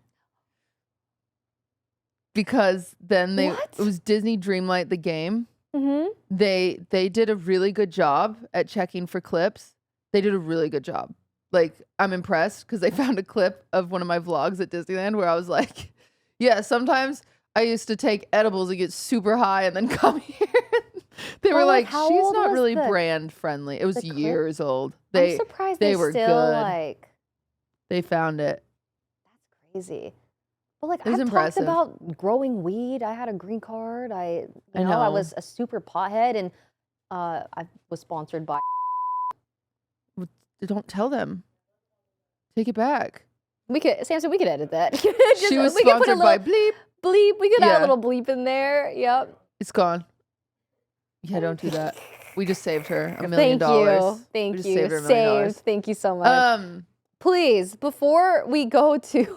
Because then it was Disney Dreamlight the game. Mm-hmm. They did a really good job at checking for clips. They did a really good job. Like, I'm impressed because they found a clip of one of my vlogs at Disneyland where I was like, yeah, sometimes I used to take edibles and get super high and then come here. They were like, how she's old not was really the- brand friendly. It was the clip? years old. I'm surprised they they were still good. like. They found it. That's crazy. But like, It was I've impressive. talked about growing weed. I had a green card. I know. I was a super pothead, and I was sponsored by. Don't tell them. Take it back. Samson, we could edit that. She was we could put a sponsored by little Bleep. bleep. We could add Yeah. a little bleep in there. Yep. It's gone. Yeah, don't do that. We just saved her $1 million. Thank We just you. saved her $1 million. Saved. Thank you so much. Please, before we go to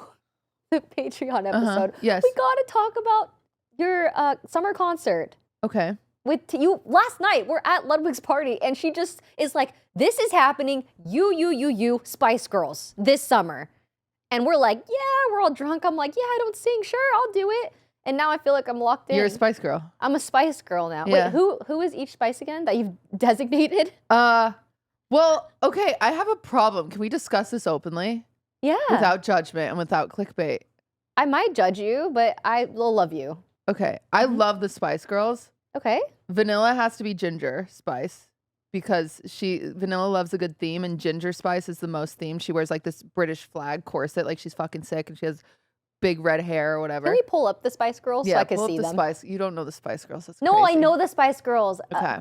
the Patreon episode, Yes. we gotta talk about your summer concert. Okay. With you last night, we're at Ludwig's party, and she just is like, "This is happening. You, Spice Girls this summer," and we're like, "Yeah," we're all drunk. I'm like, "Yeah, I don't sing. Sure, I'll do it." And now I feel like I'm locked in. You're a Spice Girl. I'm a Spice Girl now. Yeah. Wait, who is each Spice again that you've designated? Well, okay, I have a problem. Can we discuss this openly? Yeah. Without judgment and without clickbait. I might judge you, but I will love you. Okay. I love the Spice Girls. Okay. Vanilla has to be Ginger Spice because Vanilla loves a good theme, and Ginger Spice is the most themed. She wears like this British flag corset, like she's fucking sick, and she has big red hair or whatever. Can we pull up the Spice Girls so I can pull see up the them? Spice. You don't know the Spice Girls. That's No, crazy. I know the Spice Girls. Okay.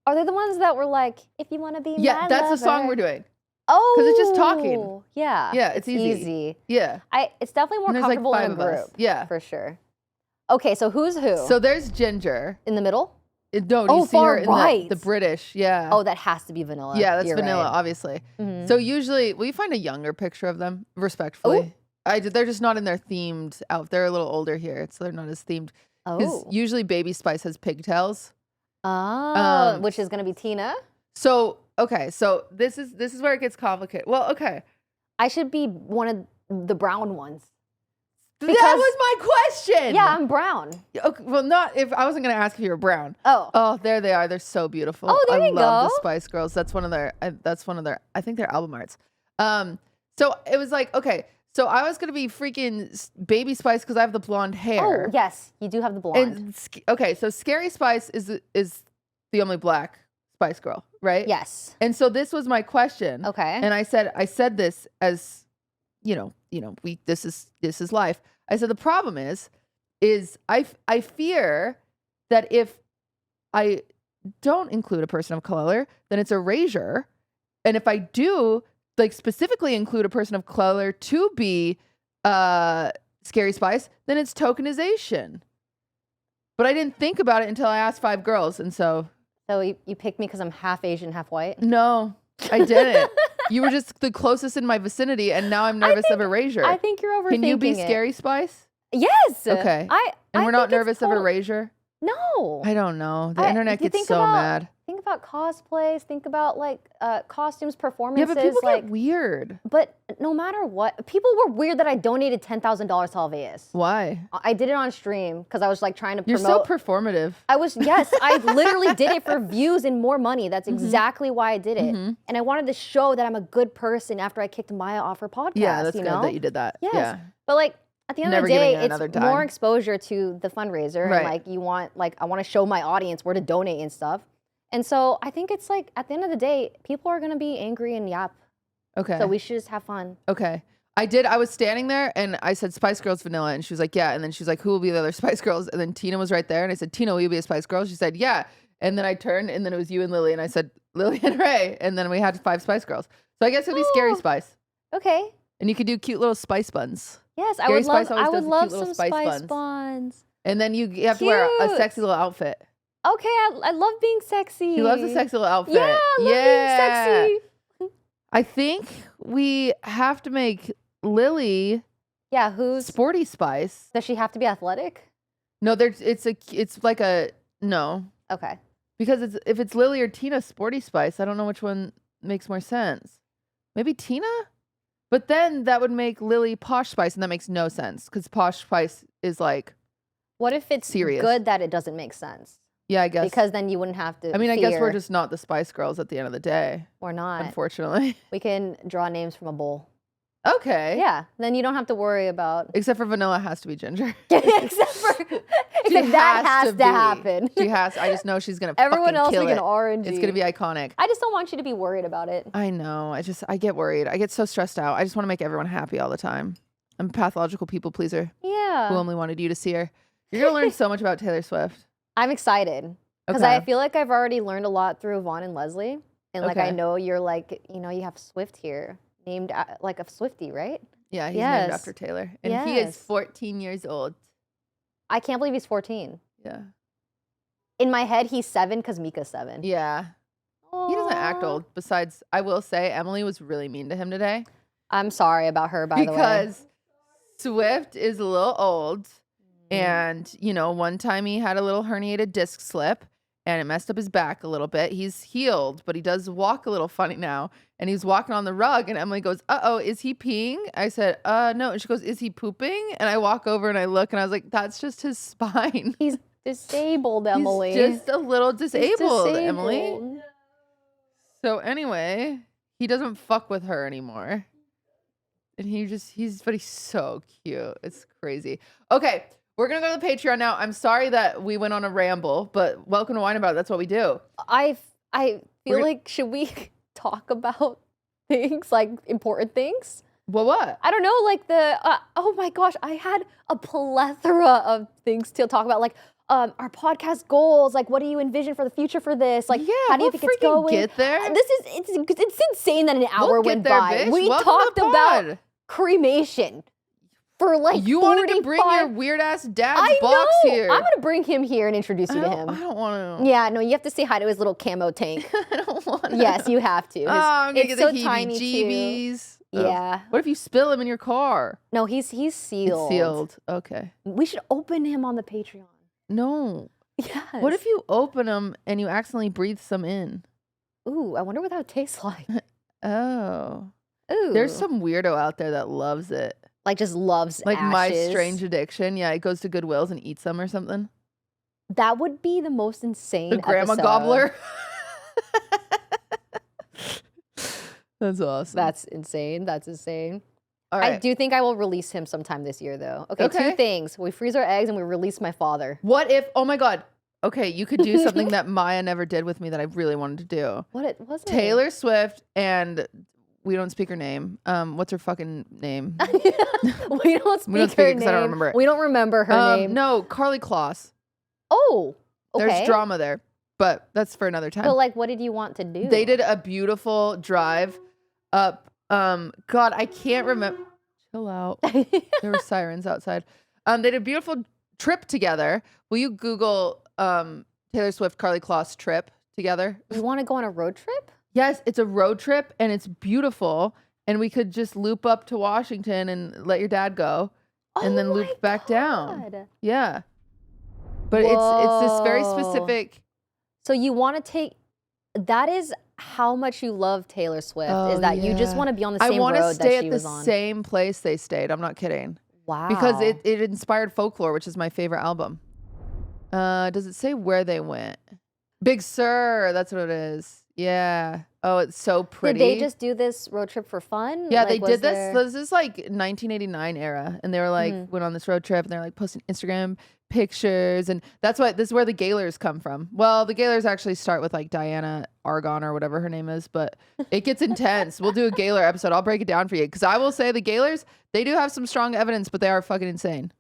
Are they the ones that were like, "If you want to be Yeah, my that's the song lover?" we're doing. Oh, 'Cause it's just talking. Yeah. Yeah, it's easy. Yeah. It's definitely more And there's, like, comfortable in 5 a of us. group. Yeah. For sure. Okay, so who's who? So there's Ginger. In the middle? No, Oh, you see far her in right. the British. Yeah. Oh, that has to be Vanilla. yeah, that's You're Vanilla, right. obviously. Mhm. So usually, will you find a younger picture of them, respectfully? They're just not in their themed outfit. They're a little older here, so they're not as themed. Because Oh. usually Baby Spice has pigtails. Oh, which is going to be Tina? So, okay, so this is where it gets complicated. Well, okay. I should be one of the brown ones. That Because- was my question. Yeah, I'm brown. Okay, well, not if I wasn't going to ask if you were brown. Oh. Oh, there they are. They're so beautiful. Oh, there I you love the go. Spice Girls. That's one of their. I think their album arts. So it was like, okay, so I was gonna be freaking Baby Spice because I have the blonde hair. Oh, yes, you do have the blonde. And okay, so Scary Spice is the only black Spice Girl, right? Yes. And so this was my question. Okay. And I said this as, this is life. I said the problem is I fear that if I don't include a person of color, then it's erasure. And if I do, like, specifically include a person of color to be Scary Spice, then it's tokenization. But I didn't think about it until I asked 5 girls, and so you picked me because I'm half Asian, half white? no, I didn't. You were just the closest in my vicinity, and now I'm nervous of erasure. I think you're overthinking Can you be it. Scary Spice? Yes. Okay. And we're not nervous of erasure? No. I don't know. The internet if you gets think so about- mad. Think about cosplays. Think about like costumes, Yeah, performances. but people like, get weird. but no matter what, people were weird that I donated $10,000 to Alveus. Why? I did it on stream because I was like trying to You're promote. so performative. Yes, I literally did it for views and more money. That's exactly why I did it. Mhm. And I wanted to show that I'm a good person after I kicked Maya off her podcast. Yeah, that's you good know? that you did that. Yes. Yeah. But like at the end Never of the day, giving it another it's dime. more exposure to the fundraiser. Right. And I want to show my audience where to donate and stuff. And so I think it's like at the end of the day, people are gonna be angry and yap. Okay. So we should just have fun. Okay. I was standing there and I said Spice Girls Vanilla, and she was like, yeah. And then she was like, who will be the other Spice Girls? And then Tina was right there, and I said, Tina, will you be a Spice Girl? She said, yeah. And then I turned, and then it was you and Lily, and I said, Lily and Rae. And then we had 5 Spice Girls. So I guess it'll be Scary Oh. Spice. Okay. And you could do cute little spice buns. Yes, I Scary would love. Spice always I would does the love cute little some spice spice buns. buns. And then you have to wear a Cute. sexy little outfit. Okay, I love being sexy. She loves a sexy little outfit. Yeah, I love being sexy. I think we have to make Lily Yeah, who's Sporty Spice. does she have to be athletic? No, it's like a no. Okay. Because if it's Lily or Tina Sporty Spice, I don't know which one makes more sense. Maybe Tina? But then that would make Lily Posh Spice, and that makes no sense because Posh Spice is like, What if it's Serious. good that it doesn't make sense? yeah, I guess. Because then you wouldn't have to. I mean, I guess we're fear just not the Spice Girls at the end of the day, or not. unfortunately. We can draw names from a bowl. Okay. Yeah, then you don't have to worry about. Except for Vanilla has to be Ginger. except that has to be. happen. She has. I just know she's gonna. Everyone fucking else kill we can it. orange. It's gonna be iconic. I just don't want you to be worried about it. I know. I get worried. I get so stressed out. I just want to make everyone happy all the time. I'm a pathological people pleaser Yeah. who only wanted you to see her. You're gonna learn so much about Taylor Swift. I'm excited because Okay. I feel like I've already learned a lot through Vaughn and Leslie, and like I Okay. know you're like you have Swift here named like a Swiftie, right? Yeah, he's Yes. named after Taylor, and he is Yes. 14 years old. I can't believe he's 14. Yeah. In my head, he's 7 because Mika's 7. Yeah. He doesn't act Aw. old. Besides, I will say Emily was really mean to him today I'm sorry about her, by the way. because Swift is a little old. And, you know, one time he had a little herniated disc slip and it messed up his back a little bit. He's healed, but he does walk a little funny now. And he's walking on the rug and Emily goes, uh-oh, is he peeing? I said, no. And she goes, is he pooping? And I walk over and I look and I was like, that's just his spine. He's disabled, Emily. He's just a little disabled, Emily. Disabled. So anyway, he doesn't fuck with her anymore. And but he's so cute. It's crazy. Okay. We're going to go to the Patreon now. I'm sorry that we went on a ramble, but welcome to Wine About It. That's what we do. I feel like, should we talk about things, like important things? Well, what? I don't know, like oh my gosh, I had a plethora of things to talk about, like our podcast goals, like what do you envision for the future for this? Like, yeah, how do you think it's going? Get there? It's insane that an hour went by. Bitch. We Welcome talked to the about pod. cremation. For like you 45... wanted to bring your weird ass dad's box here. I'm gonna bring him here and introduce you to him. I don't want to. Yeah, no, you have to say hi to his little camo tank. I don't want to. Yes, you have to. I'm gonna get so the tiny too. heebie-jeebies. Yeah. What if you spill him in your car? No, he's sealed. It's sealed. Okay. We should open him on the Patreon. No. Yes. What if you open them and you accidentally breathe some in? Ooh, I wonder what that would taste like. Oh. Ooh. There's some weirdo out there that loves it. Like just loves like ashes. My Strange Addiction. Yeah, it goes to Goodwill's and eats them or something. That would be the most insane The grandma episode. gobbler. That's awesome. That's insane. That's insane. All right. I do think I will release him sometime this year, though. Okay, two things. We freeze our eggs and we release my father. What if, oh my God. Okay, you could do something that Maya never did with me that I really wanted to do. What was it? Taylor Swift and... We don't speak her name. What's her fucking name? we don't speak her name. Because I don't remember it. We don't remember her name. No, Carly Kloss. Oh, okay. There's drama there, but that's for another time. But like, what did you want to do? They did a beautiful drive up. God, I can't remember. Chill out. There were sirens outside. They did a beautiful trip together. Will you Google Taylor Swift, Carly Kloss trip together? You want to go on a road trip? Yes, it's a road trip and it's beautiful. And we could just loop up to Washington and let your dad go and then loop back down. Yeah. But it's this very specific. So you want to take, that is how much you love Taylor Swift, is that you just want to be on the same road that she was on. I want to stay at the same place they stayed. I'm not kidding. Wow. Because it inspired Folklore, which is my favorite album. Does it say where they went? Big Sur, that's what it is. Yeah. Oh, it's so pretty. Did they just do this road trip for fun? Yeah, they did this. This is like 1989 era. And they were like, went on this road trip and they're like posting Instagram pictures. And that's why this is where the Gaylors come from. Well, the Gaylors actually start with like Diana Argon or whatever her name is, but it gets intense. We'll do a Gaylor episode. I'll break it down for you. Because I will say the Gaylors, they do have some strong evidence, but they are fucking insane.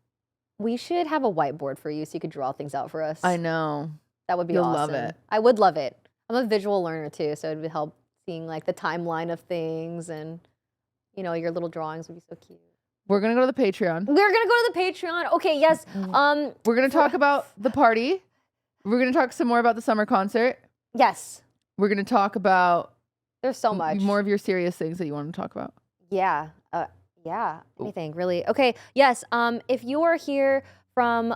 We should have a whiteboard for you so you could draw things out for us. I know. That would be You'll awesome. love it. I would love it. I'm a visual learner too, so it would help seeing like the timeline of things, and you know, your little drawings would be so cute. We're gonna go to the Patreon. We're gonna go to the Patreon. Okay, yes. We're gonna talk about the party. We're gonna talk some more about the summer concert. Yes. We're gonna talk about There's so much more of your serious things that you want to talk about. Yeah. Anything really. Okay. Yes. If you are here from,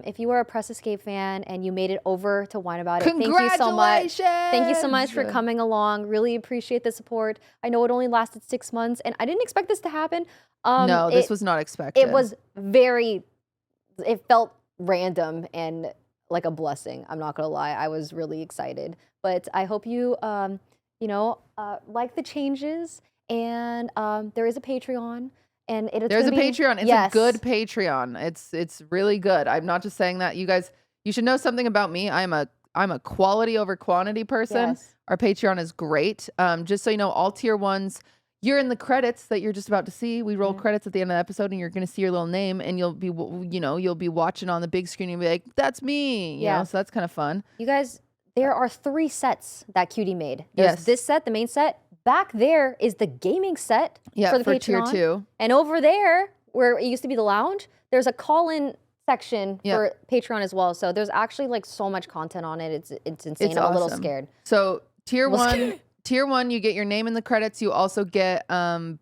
if you are a Press Escape fan and you made it over to Wine About It, thank you so much. Thank you so much for coming along. Really appreciate the support. I know it only lasted 6 months, and I didn't expect this to happen. No, this was not expected. It was it felt random and like a blessing. I'm not gonna lie. I was really excited, but I hope you, like the changes. And there is a Patreon. And there's a Patreon. It's a good Patreon. It's really good. I'm not just saying that. You guys, you should know something about me. I'm a quality over quantity person. Yes. Our Patreon is great. Just so you know, all tier ones, you're in the credits that you're just about to see. We roll credits at the end of the episode, and you're going to see your little name, and you'll be watching on the big screen and be like, "That's me." You know, so that's kind of fun. You guys, there are 3 sets that QT made. There's this set, the main set. Back there is the gaming set for the Patreon. Tier 2. And over there, where it used to be the lounge, there's a call-in section for Patreon as well. So there's actually like so much content on it. It's insane. I'm a little scared. So tier 1, you get your name in the credits. You also get a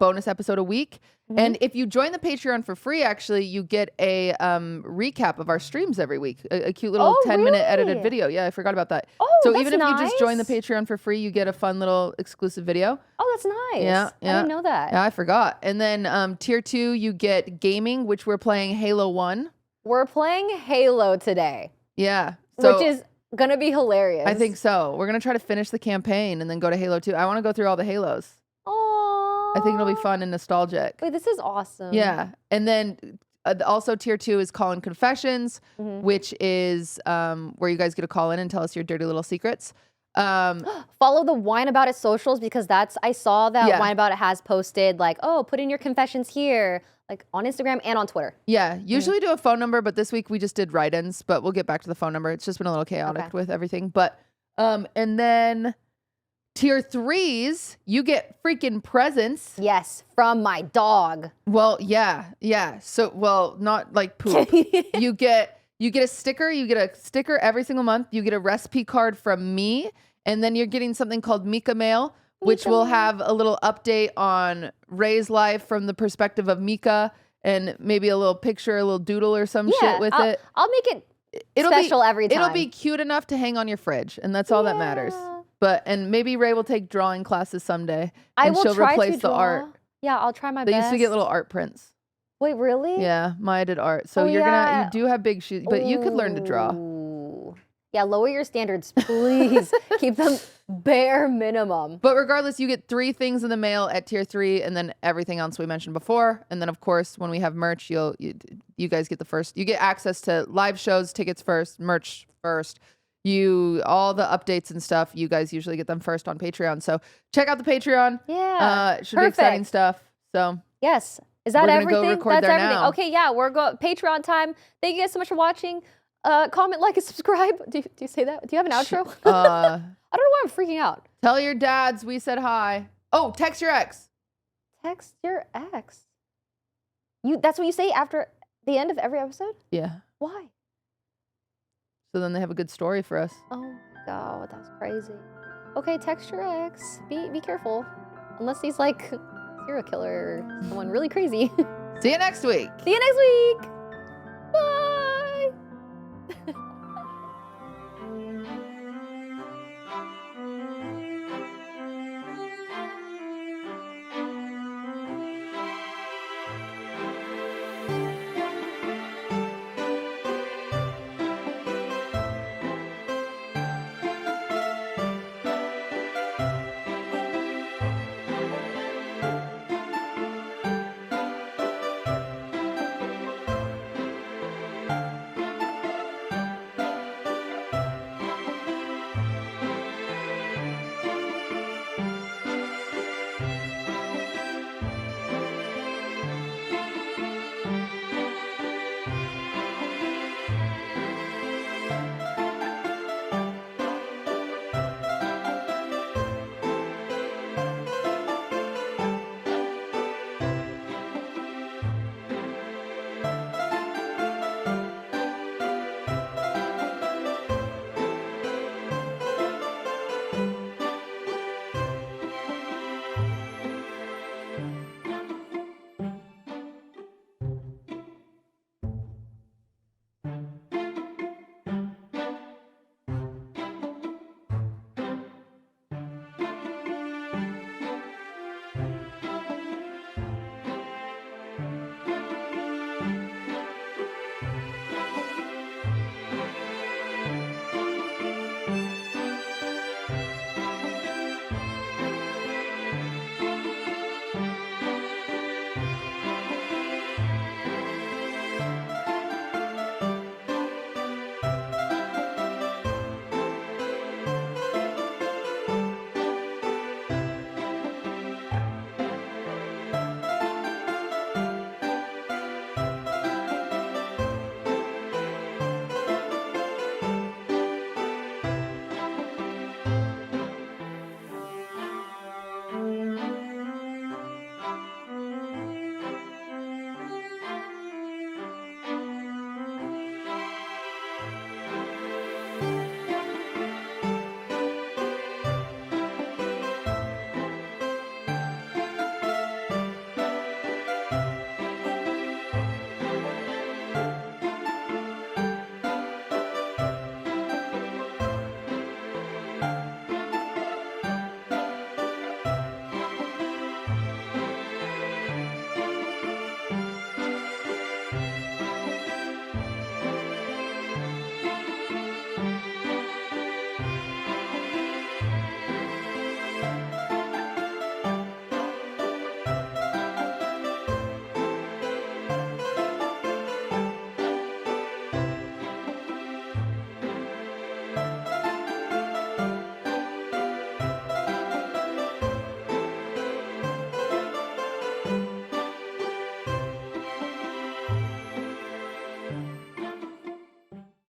bonus episode a week. And if you join the Patreon for free, actually, you get a recap of our streams every week. A cute little 10-minute edited video. Yeah, I forgot about that. Oh, so that's even if you just join the nice. Patreon for free, you get a fun little exclusive video. Oh, that's nice. Yeah, I didn't know that. Yeah, I forgot. And then tier 2, you get gaming, which we're playing Halo 1. We're playing Halo today. Yeah. So which is going to be hilarious. I think so. We're going to try to finish the campaign and then go to Halo 2. I want to go through all the Halos. Aww. I think it'll be fun and nostalgic. Wait, this is awesome. Yeah. And then also tier 2 is Call In Confessions, which is where you guys get to call in and tell us your dirty little secrets. Follow the Wine About It socials because I saw that Wine About It has posted like, oh, put in your confessions here, like on Instagram and on Twitter. Yeah, usually do a phone number, but this week we just did write-ins, but we'll get back to the phone number. It's just been a little chaotic with everything. But and then tier 3s, you get freaking presents. Yes, from my dog. Well, yeah. So, well, not like poop. You get a sticker. You get a sticker every single month. You get a recipe card from me, and then you're getting something called Mika Mail, which will have a little update on Rae's life from the perspective of Mika, and maybe a little picture, a little doodle or some shit with it. I'll make it special every time. It'll be cute enough to hang on your fridge, and that's all that matters. And maybe Rae will take drawing classes someday, and she'll replace the art. Yeah, I'll try my best. best. They used to get little art prints. Wait, really? Yeah, Maya did art. So you do have big shoes, but you could learn to draw. Yeah, lower your standards, please. Keep them bare minimum. But regardless, you get 3 things in the mail at tier 3, and then everything else we mentioned before. And then, of course, when we have merch, you guys get the first. You get access to live shows, tickets first, merch first. All the updates and stuff, you guys usually get them first on Patreon. So check out the Patreon. Yeah. Should be exciting stuff. So yes. Is that everything? Go record That's there everything. now. Okay, yeah, we're going Patreon time. Thank you guys so much for watching. Comment, like, and subscribe. Do you say that? Do you have an outro? I don't know why I'm freaking out. Tell your dads we said hi. Oh, text your ex. Text your ex. That's what you say after the end of every episode? Yeah. Why? So then they have a good story for us. Oh my god, that's crazy. Okay, text your ex. Be careful. Unless he's like serial killer or someone really crazy. See you next week. See you next week.